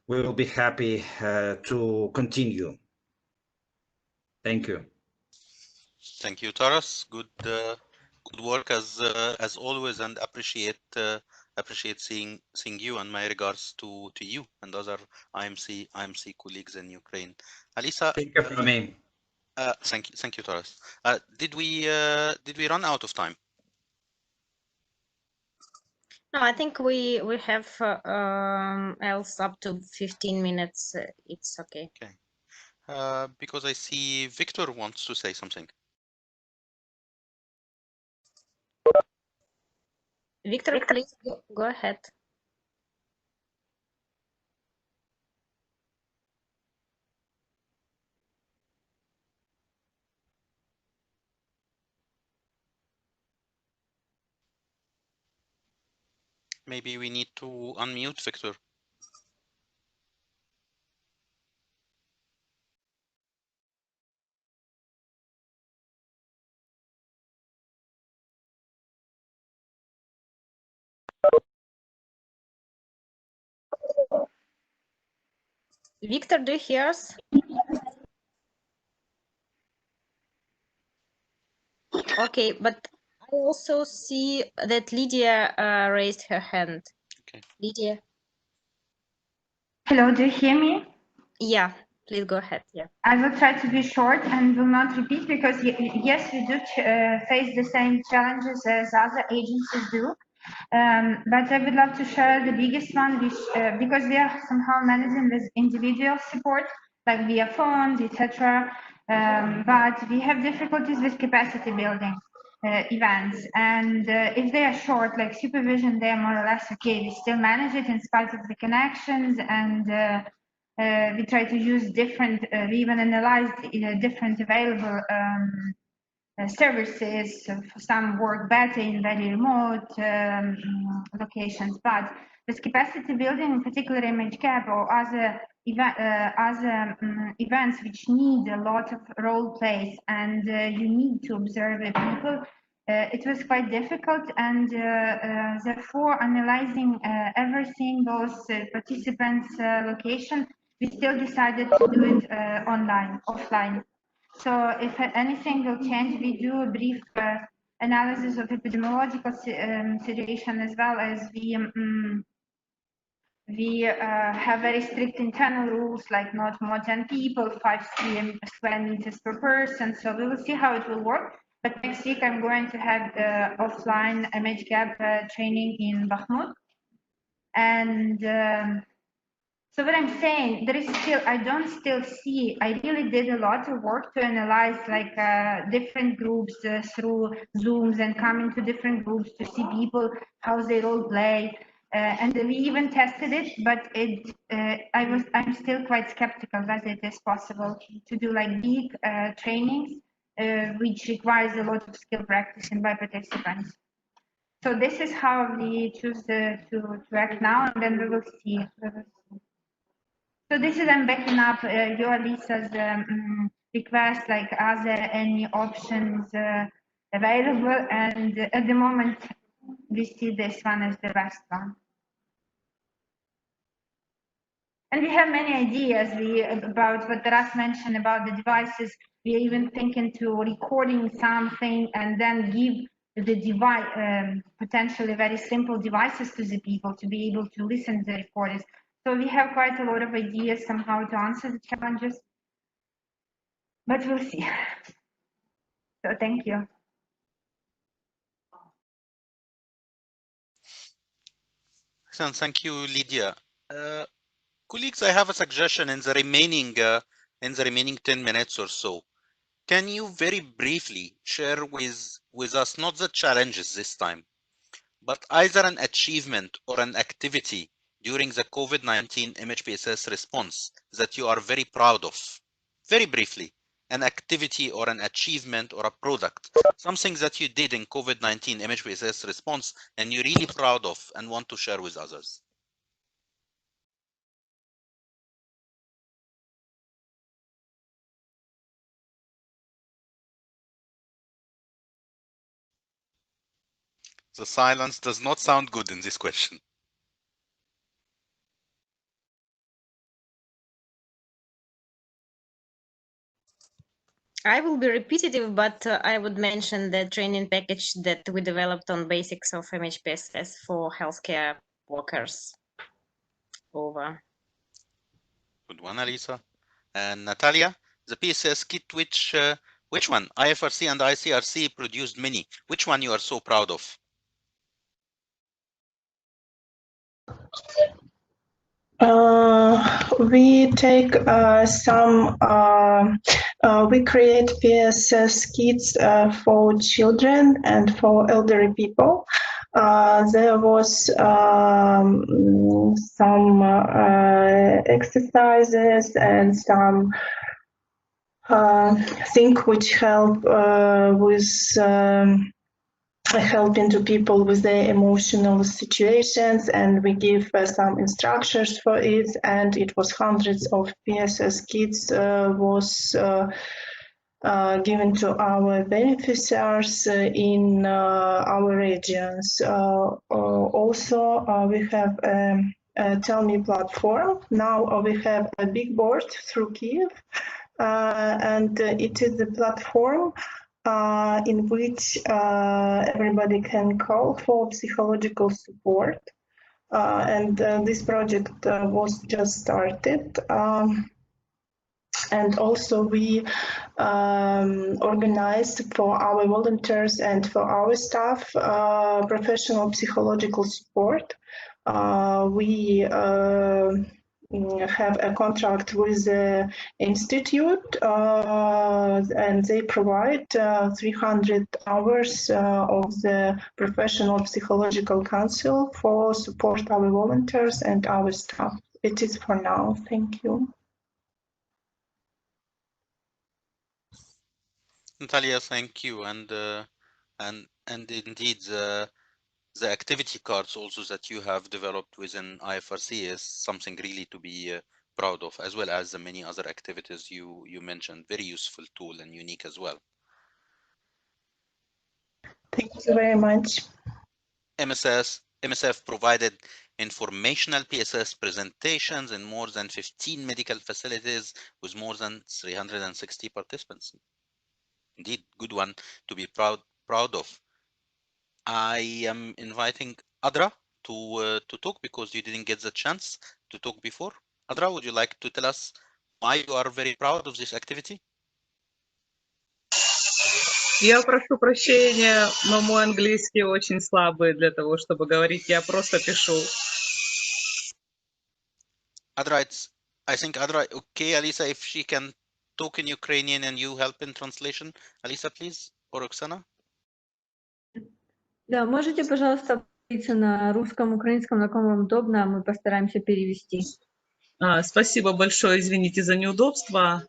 we will be happy to continue. Thank you. Thank you, Taras. Good work as always, and appreciate seeing you, and my regards to you and other IMC colleagues in Ukraine. Alisa, thank you for me. Thank you, Taras. Did we run out of time? No, I think we have else up to 15 minutes. It's okay. Okay. Because I see Victor wants to say something. Victor, please go ahead. Maybe we need to unmute Victor. Victor, do you hear us? Okay, but I also see that Lydia raised her hand. Okay. Lydia. Hello, do you hear me? Yeah, please go ahead. Yeah. I will try to be short and will not repeat, because yes, we do face the same challenges as other agencies do. But I would love to share the biggest one, which because we are somehow managing this individual support, like via phones, etc. But we have difficulties with capacity building events, and if they are short, like supervision, they are more or less okay. We still manage it in spite of the connections, and we try to use different. We even analyzed different available services. Some work better in very remote locations, but with capacity building, in particular MHCAP or other events which need a lot of role plays, and you need to observe the people, it was quite difficult, and therefore analyzing everything, those participants' location, we still decided to do it offline. So if anything will change, we do a brief analysis of epidemiological situation, as well as we have very strict internal rules, like not more 10 people, 5 square meters per person. So we will see how it will work. But next week I'm going to have offline MHCAP training in Bakhmut. And So what I'm saying, there is still, I really did a lot of work to analyze like different groups through Zooms and come into different groups to see people, how they role play. And we even tested it, but I'm still quite skeptical that it is possible to do like big trainings, which requires a lot of skill practicing by participants. So this is how we choose to act now, and then we will see. So this is I'm backing up your Lisa's request, like are there any options available? And at the moment, we see this one as the best one. And we have many ideas about what Taras mentioned about the devices. We are even thinking to recording something and then give the device, potentially very simple devices to the people to be able to listen to the recordings. So we have quite a lot of ideas somehow to answer the challenges, but we'll see. So thank you. Excellent. Thank you, Lydia. Colleagues, I have a suggestion in the remaining 10 minutes or so. Can you very briefly share with us not the challenges this time, but either an achievement or an activity during the COVID-19 MHPSS response that you are very proud of? Very briefly, an activity or an achievement or a product, something that you did in COVID-19 MHPSS response and you're really proud of and want to share with others. The silence does not sound good in this question. I will be repetitive, but I would mention the training package that we developed on basics of MHPSS for healthcare workers. Over. Good one, Alisa. And Natalia, the PSS kit, which one? IFRC and ICRC produced many. Which one you are so proud of? We take we create PSS kits for children and for elderly people. There was some exercises and some things which help with helping to people with their emotional situations, and we give some instructions for it, and it was hundreds of PSS kits was given to our beneficiaries in our regions. Also, we have a Tell Me platform. Now we have a big board through Kyiv, and it is the platform in which everybody can call for psychological support. And this project was just started. And also we organized for our volunteers and for our staff professional psychological support. We have a contract with the institute, and they provide 300 hours of the professional psychological counsel for support our volunteers and our staff. It is for now. Thank you. Natalia, thank you. And indeed, the activity cards also that you have developed within IFRC is something really to be proud of, as well as the many other activities you mentioned. Very useful tool and unique as well. Thank you very much. MSF provided informational PSS presentations in more than 15 medical facilities with more than 360 participants. Indeed, good one to be proud of. I am inviting Adra to talk because you didn't get the chance to talk before. Adra, would you like to tell us why you are very proud of this activity? Я прошу прощения, но мой английский очень слабый для того, чтобы говорить. Я просто пишу. Adra, I think Adra, okay, Alisa, if she can talk in Ukrainian and you help in translation. Alisa, please, or Oksana. Да, можете, пожалуйста, поделиться на русском, украинском, на ком вам удобно, а мы постараемся перевести. Спасибо большое, извините за неудобства.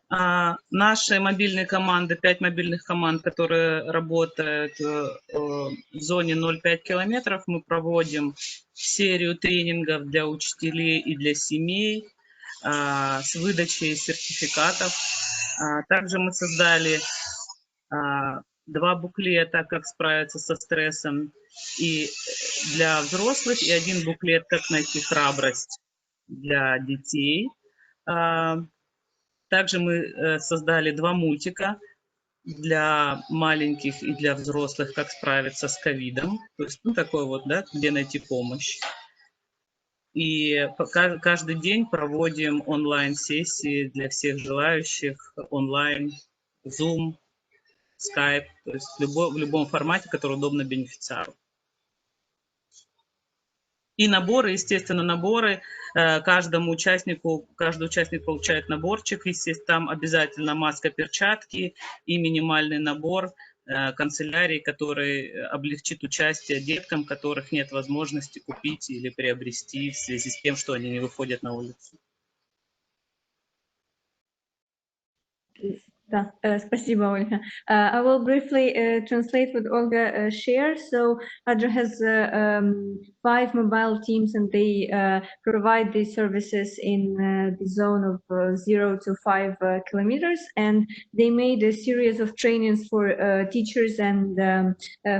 Наши мобильные команды, 5 мобильных команд, которые работают в зоне 0,5 километров, мы проводим серию тренингов для учителей и для семей с выдачей сертификатов. Также мы создали 2 буклета «Как справиться со стрессом» и для взрослых, и 1 буклет «Как найти храбрость» для детей. Также мы создали 2 мультика для маленьких и для взрослых, как справиться с ковидом. То есть, ну, такой вот, да, где найти помощь. И каждый день проводим онлайн-сессии для всех желающих, онлайн, Zoom, Skype, то есть в любом формате, который удобно бенефициару. И наборы, естественно, наборы. Каждый участник получает наборчик. Естественно, там обязательно маска, перчатки и минимальный набор канцелярии, который облегчит участие деткам, которых нет возможности купить или приобрести в связи с тем, что они не выходят на улицу. Да, спасибо, Ольга. I will briefly translate what Olga shared. So Adra has 5 mobile teams, and they provide these services in the zone of 0 to 5 kilometers. And they made a series of trainings for teachers and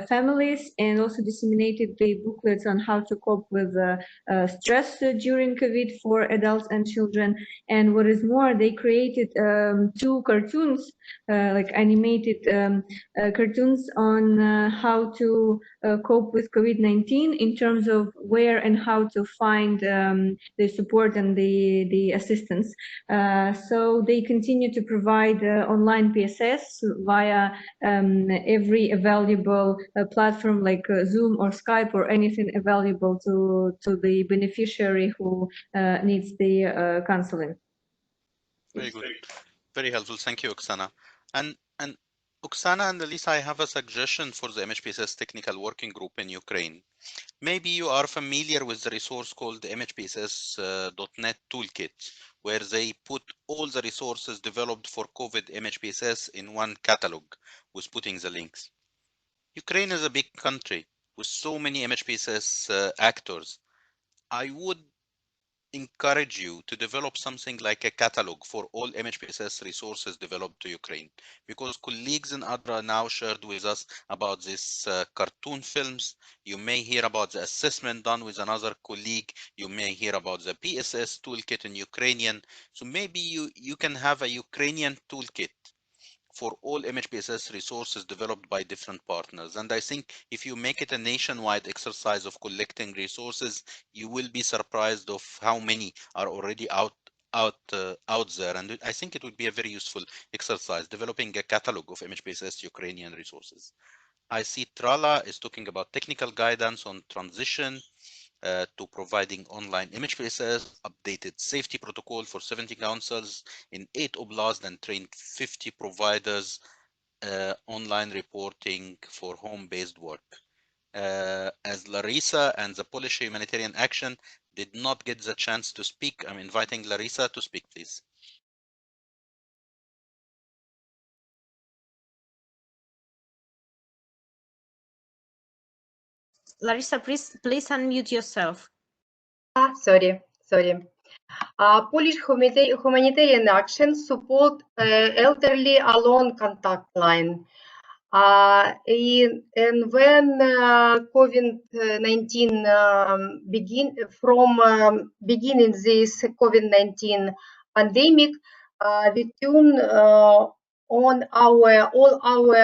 families, and also disseminated the booklets on how to cope with stress during COVID for adults and children. And what is more, they created 2 cartoons, like animated cartoons on how to cope with COVID-19 in terms of where and how to find the support and the assistance. So they continue to provide online PSS via every available platform like Zoom or Skype or anything available to the beneficiary who needs the counseling. Very good. Very helpful. Thank you, Oksana. And Oksana and Alisa, I have a suggestion for the MHPSS Technical Working Group in Ukraine. Maybe you are familiar with the resource called the MHPSS.net Toolkit, where they put all the resources developed for COVID MHPSS in one catalog with putting the links. Ukraine is a big country with so many MHPSS actors. I would encourage you to develop something like a catalog for all MHPSS resources developed to Ukraine, because colleagues in ADRA now shared with us about this cartoon films. You may hear about the assessment done with another colleague. You may hear about the PSS toolkit in Ukrainian. So maybe you can have a Ukrainian toolkit for all MHPSS resources developed by different partners. And I think if you make it a nationwide exercise of collecting resources, you will be surprised of how many are already out there. And I think it would be a very useful exercise, developing a catalog of MHPSS Ukrainian resources. I see Trala is talking about technical guidance on transition to providing online MHPSS, updated safety protocol for 70 councils in 8 oblasts, and trained 50 providers, online reporting for home-based work. As Larissa and the Polish Humanitarian Action did not get the chance to speak, I'm inviting Larissa to speak, please. Larissa, please unmute yourself. Sorry. Polish Humanitarian Action support elderly alone contact line. And when COVID-19 beginning this COVID-19 pandemic, we tune on all our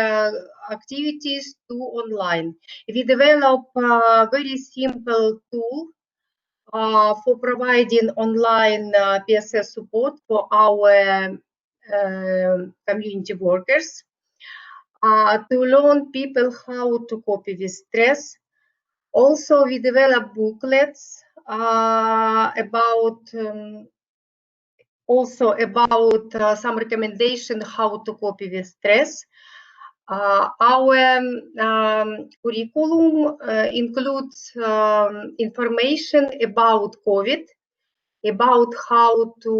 activities to online. We develop a very simple tool for providing online PSS support for our community workers, to learn people how to cope with stress. Also, we develop booklets about also about some recommendation how to cope with stress. Our curriculum includes information about COVID, about how to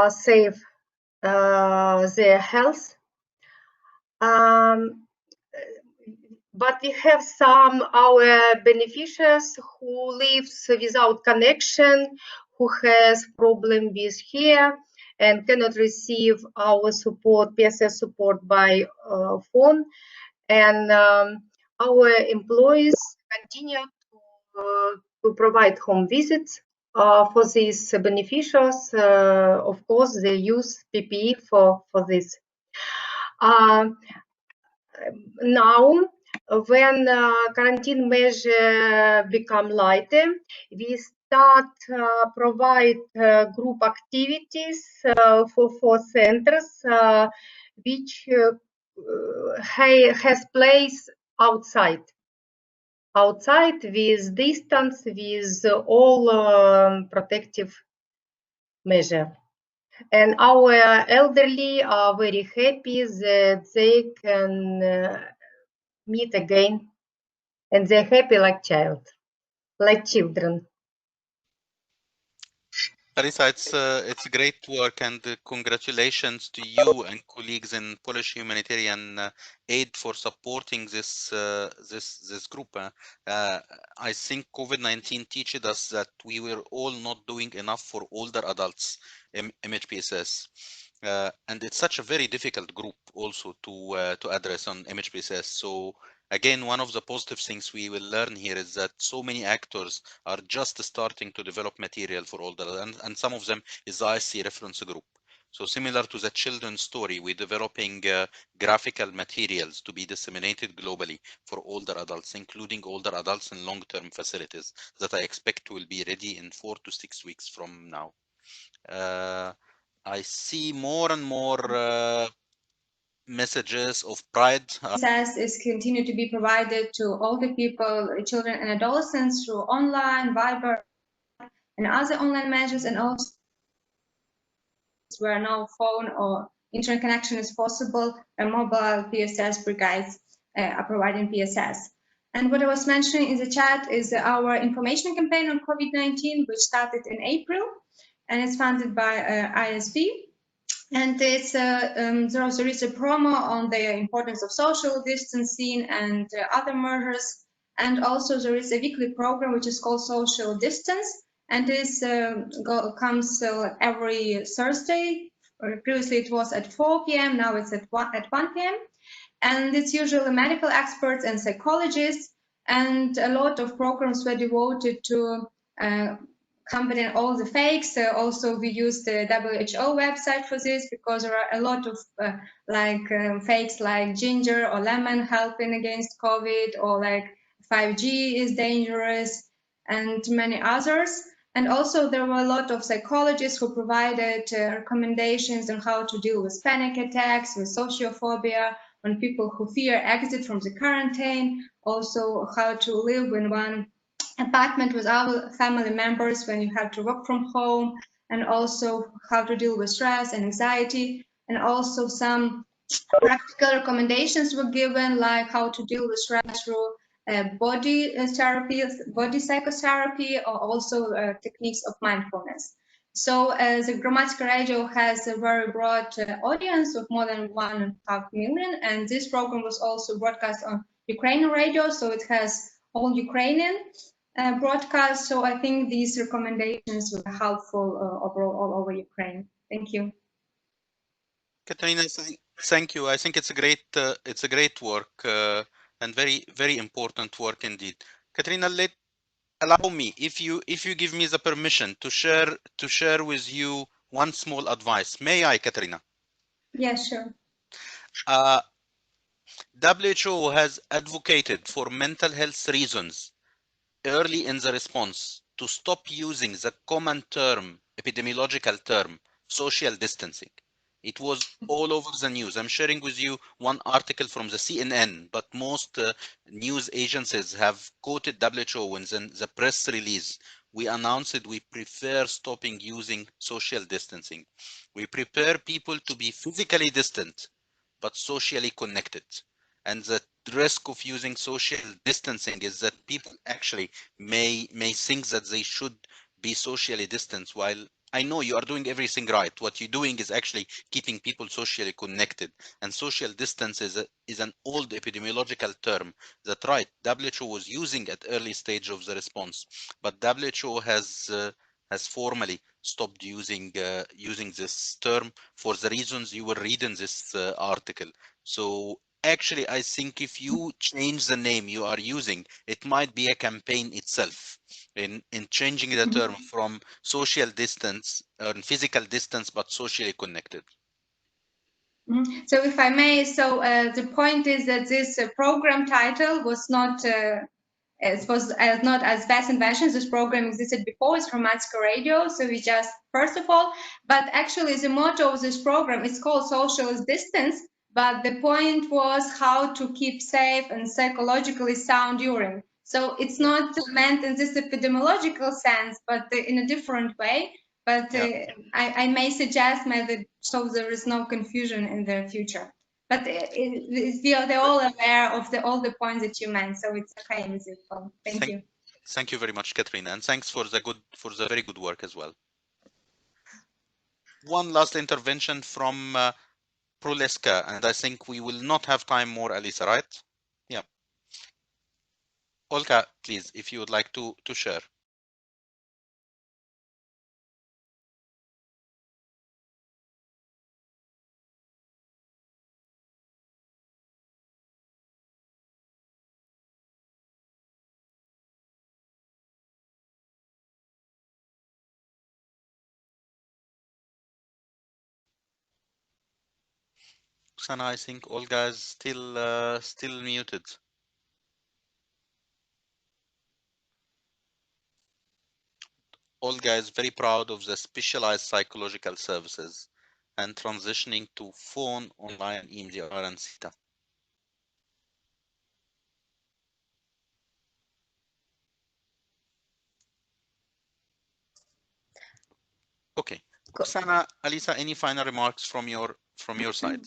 save their health. But we have some our beneficiaries who lives without connection, who has problem with hair and cannot receive our support, PSS support by phone. And our employees continue to provide home visits for these beneficiaries. Of course, they use PPE for this. Now, when quarantine measures become lighter, we start provide group activities for 4 centers, which has place outside with distance, with all protective measure. And our elderly are very happy that they can meet again, and they're happy like children. Larissa, it's great work, and congratulations to you and colleagues in Polish Humanitarian Aid for supporting this this group. I think COVID-19 teaches us that we were all not doing enough for older adults, MHPSS. And it's such a very difficult group also to address on MHPSS. So again, one of the positive things we will learn here is that so many actors are just starting to develop material for older, and some of them is the IASC Reference Group. So similar to the children's story, we're developing graphical materials to be disseminated globally for older adults, including older adults in long-term facilities that I expect will be ready in 4 to 6 weeks from now. I see more and more messages of pride. Access is continued to be provided to all the people, children and adolescents through online, Viber, and other online measures, and also where no phone or internet connection is possible, and mobile PSS brigades are providing PSS. And what I was mentioning in the chat is our information campaign on COVID-19, which started in April, and it's funded by ISB. And it's there is a promo on the importance of social distancing and other measures. And also there is a weekly program which is called Social Distance, and this comes every Thursday. Previously it was at 4 p.m. Now it's at 1 p.m. And it's usually medical experts and psychologists, and a lot of programs were devoted to combating all the fakes. Also, we use the WHO website for this, because there are a lot of fakes like ginger or lemon helping against COVID, or like 5G is dangerous, and many others. And also there were a lot of psychologists who provided recommendations on how to deal with panic attacks, with sociophobia, on people who fear exit from the quarantine, also how to live in one apartment with other family members when you have to work from home, and also how to deal with stress and anxiety. And also some practical recommendations were given, like how to deal with stress through body therapy, body psychotherapy, or also techniques of mindfulness. So the Grammatical Radio has a very broad audience of more than 1.5 million, and this program was also broadcast on Ukrainian radio, so it has all Ukrainian broadcasts. So I think these recommendations were helpful overall all over Ukraine. Thank you. Katerina, thank you. I think it's a great work and very important work indeed. Katerina, allow me, if you give me the permission to share with you one small advice. May I, Katerina? Yes, sure. WHO has advocated for mental health reasons early in the response to stop using the common term, epidemiological term, social distancing. It was all over the news. I'm sharing with you one article from the CNN, but most news agencies have quoted WHO in the press release we announced we prefer stopping using social distancing. We prepare people to be physically distant, but socially connected. And the risk of using social distancing is that people actually may think that they should be socially distanced, while I know you are doing everything right. What you're doing is actually keeping people socially connected. And social distance is an old epidemiological term that, right, WHO was using at early stage of the response, but WHO has formally stopped using this term for the reasons you will read in this article. So actually, I think if you change the name you are using, it might be a campaign itself in changing the term from social distance or physical distance, but socially connected. So if I may, so the point is that this program title was not not as fast inventions. This program existed before. It's from Matska Radio. So we just, first of all, but actually the motto of this program is called social distance. But the point was how to keep safe and psychologically sound during. So it's not meant in this epidemiological sense, but in a different way. But I may suggest method so there is no confusion in the future. But they're all aware of all the points that you meant, so it's okay with it. Thank you. Thank you very much, Katrina, and thanks for the very good work as well. One last intervention from Proleska, and I think we will not have time more, Alisa, right? Yeah. Olga, please, if you would like to share. Oksana, I think Olga is still muted. Olga is very proud of the specialized psychological services and transitioning to phone, online, EMDR, and CETA. Okay, Oksana, Alisa, any final remarks from your side?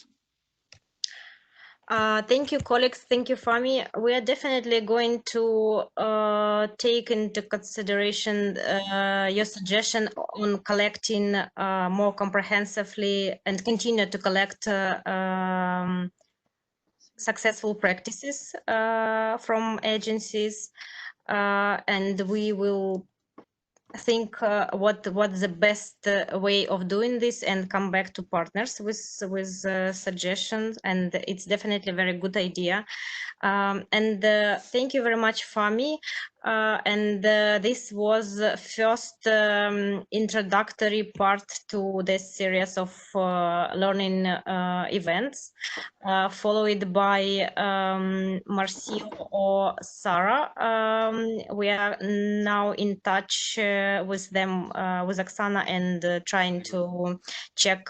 Thank you, colleagues. Thank you, Fahmy. We are definitely going to take into consideration your suggestion on collecting more comprehensively and continue to collect successful practices from agencies, and we will think what's the best way of doing this and come back to partners with suggestions, and it's definitely a very good idea. And thank you very much, Fahmy. And this was the first introductory part to this series of learning events, followed by Marcio or Sarah. We are now in touch with them, with Oksana, and trying to check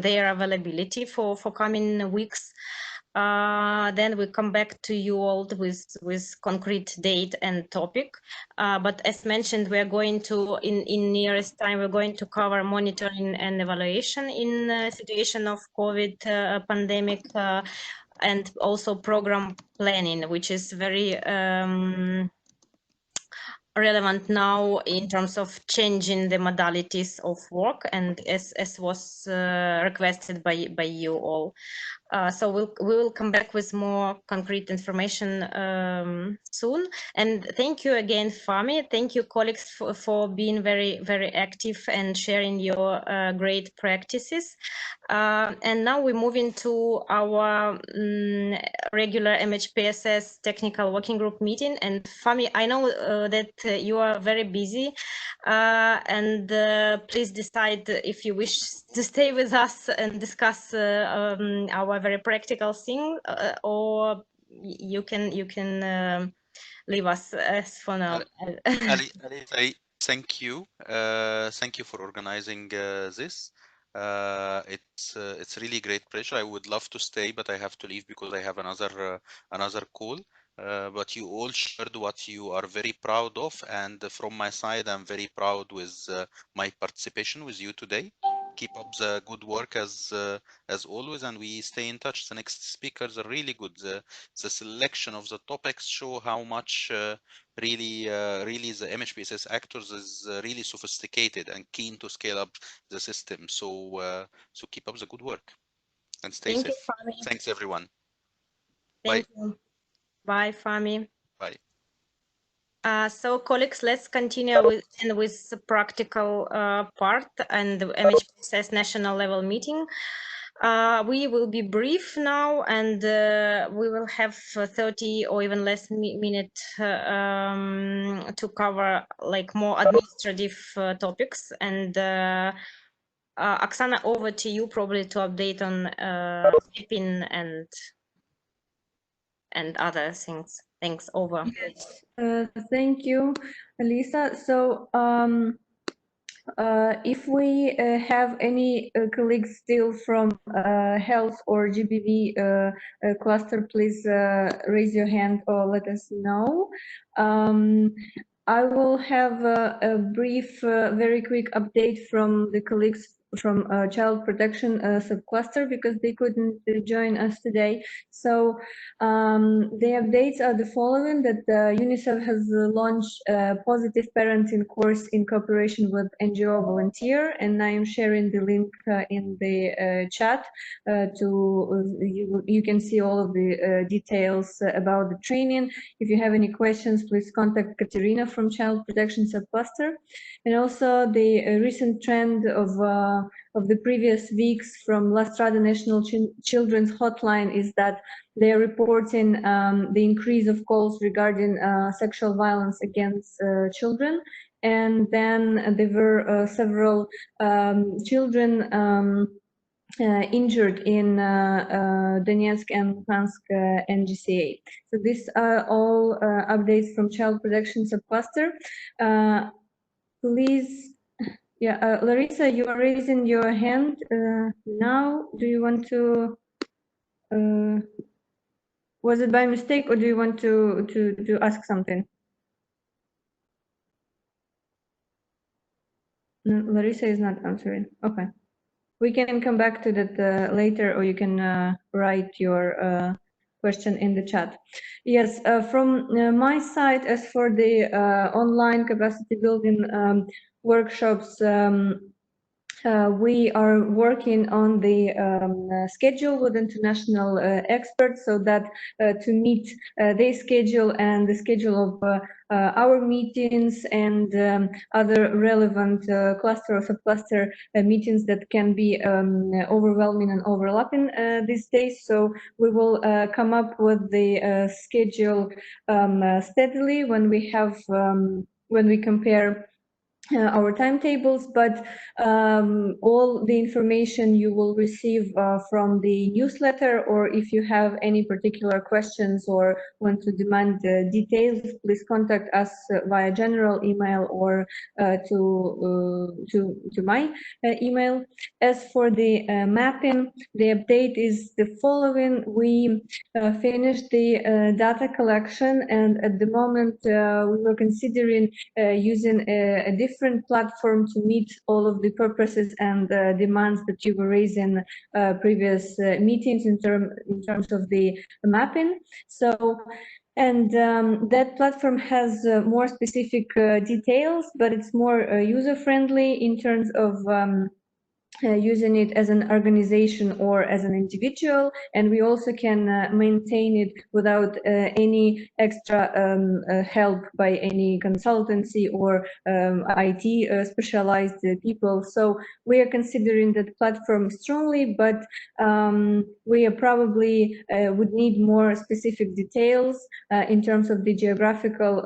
their availability for coming weeks. Then we come back to you all with concrete date and topic. But as mentioned, we are going to, in nearest time, we're going to cover monitoring and evaluation in a situation of COVID pandemic, and also program planning, which is very relevant now in terms of changing the modalities of work, and as was requested by you all. So we will come back with more concrete information soon. And thank you again, Fahmy. Thank you, colleagues, for being very, very active and sharing your great practices. And now we move into our regular MHPSS technical working group meeting. And Fahmy, I know that you are very busy, and please decide if you wish to stay with us and discuss our very practical thing, or you can leave us as for now. Ali, thank you for organizing this. It's really great pleasure. I would love to stay, but I have to leave because I have another call. but you all shared what you are very proud of, and from my side, I'm very proud with my participation with you today. Keep up the good work as always, and we stay in touch. The next speakers are really good. The selection of the topics show how much really the MHPSS actors is really sophisticated and keen to scale up the system. So so keep up the good work and stay Thank safe. you, Fahmy. Thanks everyone. Thank Bye. you. Bye, Fahmy. Bye. So colleagues, let's continue with the practical part and the MHPSS national level meeting. We will be brief now, and we will have 30 or even less minute to cover like more administrative topics. And Oksana, over to you probably to update on PIN and other things. Thanks, over. Yes, thank you, Lisa. So if we have any colleagues still from health or GBV cluster, please raise your hand or let us know. I will have a brief, very quick update from the colleagues from child protection subcluster because they couldn't join us today. So the updates are the following: that UNICEF has launched a positive parenting course in cooperation with NGO Volunteer, and I am sharing the link in the chat you can see all of the details about the training. If you have any questions, please contact Katerina from Child Protection Subcluster. And also the recent trend of the previous weeks from La Strada National Children's Hotline is that they are reporting the increase of calls regarding sexual violence against children. And then there were several children injured in Donetsk and Luhansk NGCA. So these are all updates from Child Protection Subcluster. Please, yeah, Larissa, you are raising your hand now. Do you want to? Was it by mistake, or do you want to ask something? No, Larissa is not answering. Okay. We can come back to that later, or you can write your question in the chat. Yes, from my side, as for the online capacity building workshops, we are working on the schedule with international experts so that to meet their schedule and the schedule of our meetings and other relevant cluster or subcluster meetings that can be overwhelming and overlapping these days. So we will come up with the schedule steadily when we have when we compare our timetables, but all the information you will receive from the newsletter, or if you have any particular questions or want to demand details, please contact us via general email or to my email. As for the mapping, the update is the following. We finished the data collection, and at the moment we were considering using a different platform to meet all of the purposes and demands that you were raising previous meetings in terms of the mapping. So, and that platform has more specific details, but it's more user-friendly in terms of using it as an organization or as an individual, and we also can maintain it without any extra help by any consultancy or IT specialized people. So we are considering that platform strongly, but we are probably would need more specific details in terms of the geographical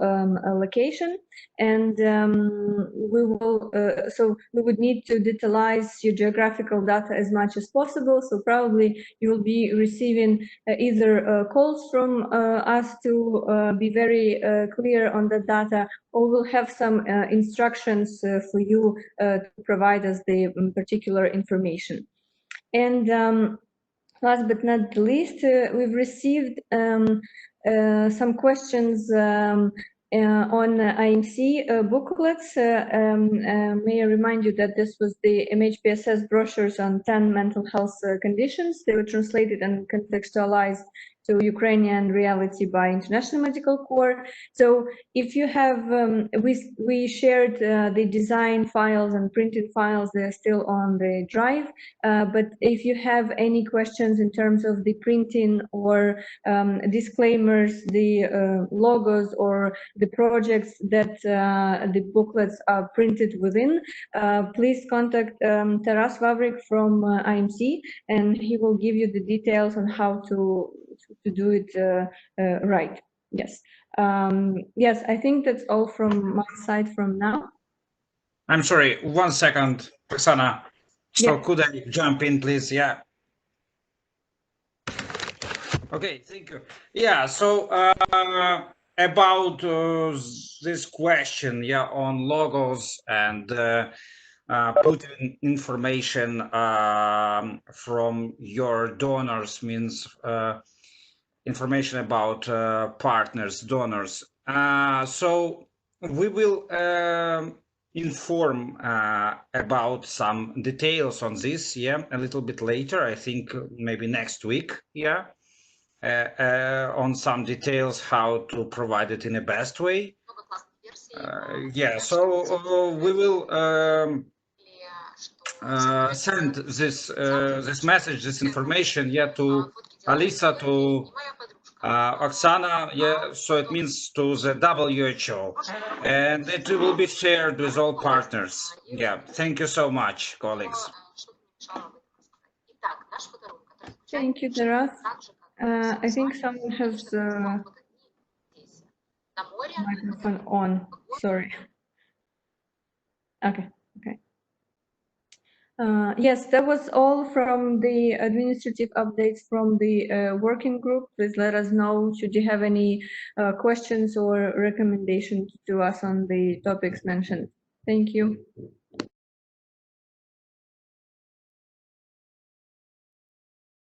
location, and we will so we would need to detailize your geographical data as much as possible. So probably you will be receiving either calls from us to be very clear on the data, or we'll have some instructions for you to provide us the particular information. And last but not the least, we've received some questions on IMC booklets. May I remind you that this was the MHPSS brochures on 10 mental health conditions. They were translated and contextualized to Ukrainian reality by International Medical Corps. So if you have, we shared the design files and printed files, they're still on the drive. But if you have any questions in terms of the printing or disclaimers, the logos or the projects that the booklets are printed within, please contact Taras Vavrik from IMC, and he will give you the details on how to do it right. Yes. Yes, I think that's all from my side from now. I'm sorry, 1 second, Oksana. So Yeah. could I jump in, please? Yeah. Okay, thank you. Yeah, so about this question, yeah, on logos and putting information from your donors, means information about partners, donors. So we will inform about some details on this, yeah, a little bit later, I think maybe next week, yeah, on some details how to provide it in the best way. Yeah, so we will send this this message, this information, yeah, to Alisa, to Oksana, yeah, so it means to the WHO, and it will be shared with all partners. Yeah, thank you so much, colleagues. Thank you, Taras. I think someone has microphone on. Sorry. Okay. Okay. Yes, that was all from the administrative updates from the working group. Please let us know should you have any questions or recommendations to us on the topics mentioned. Thank you.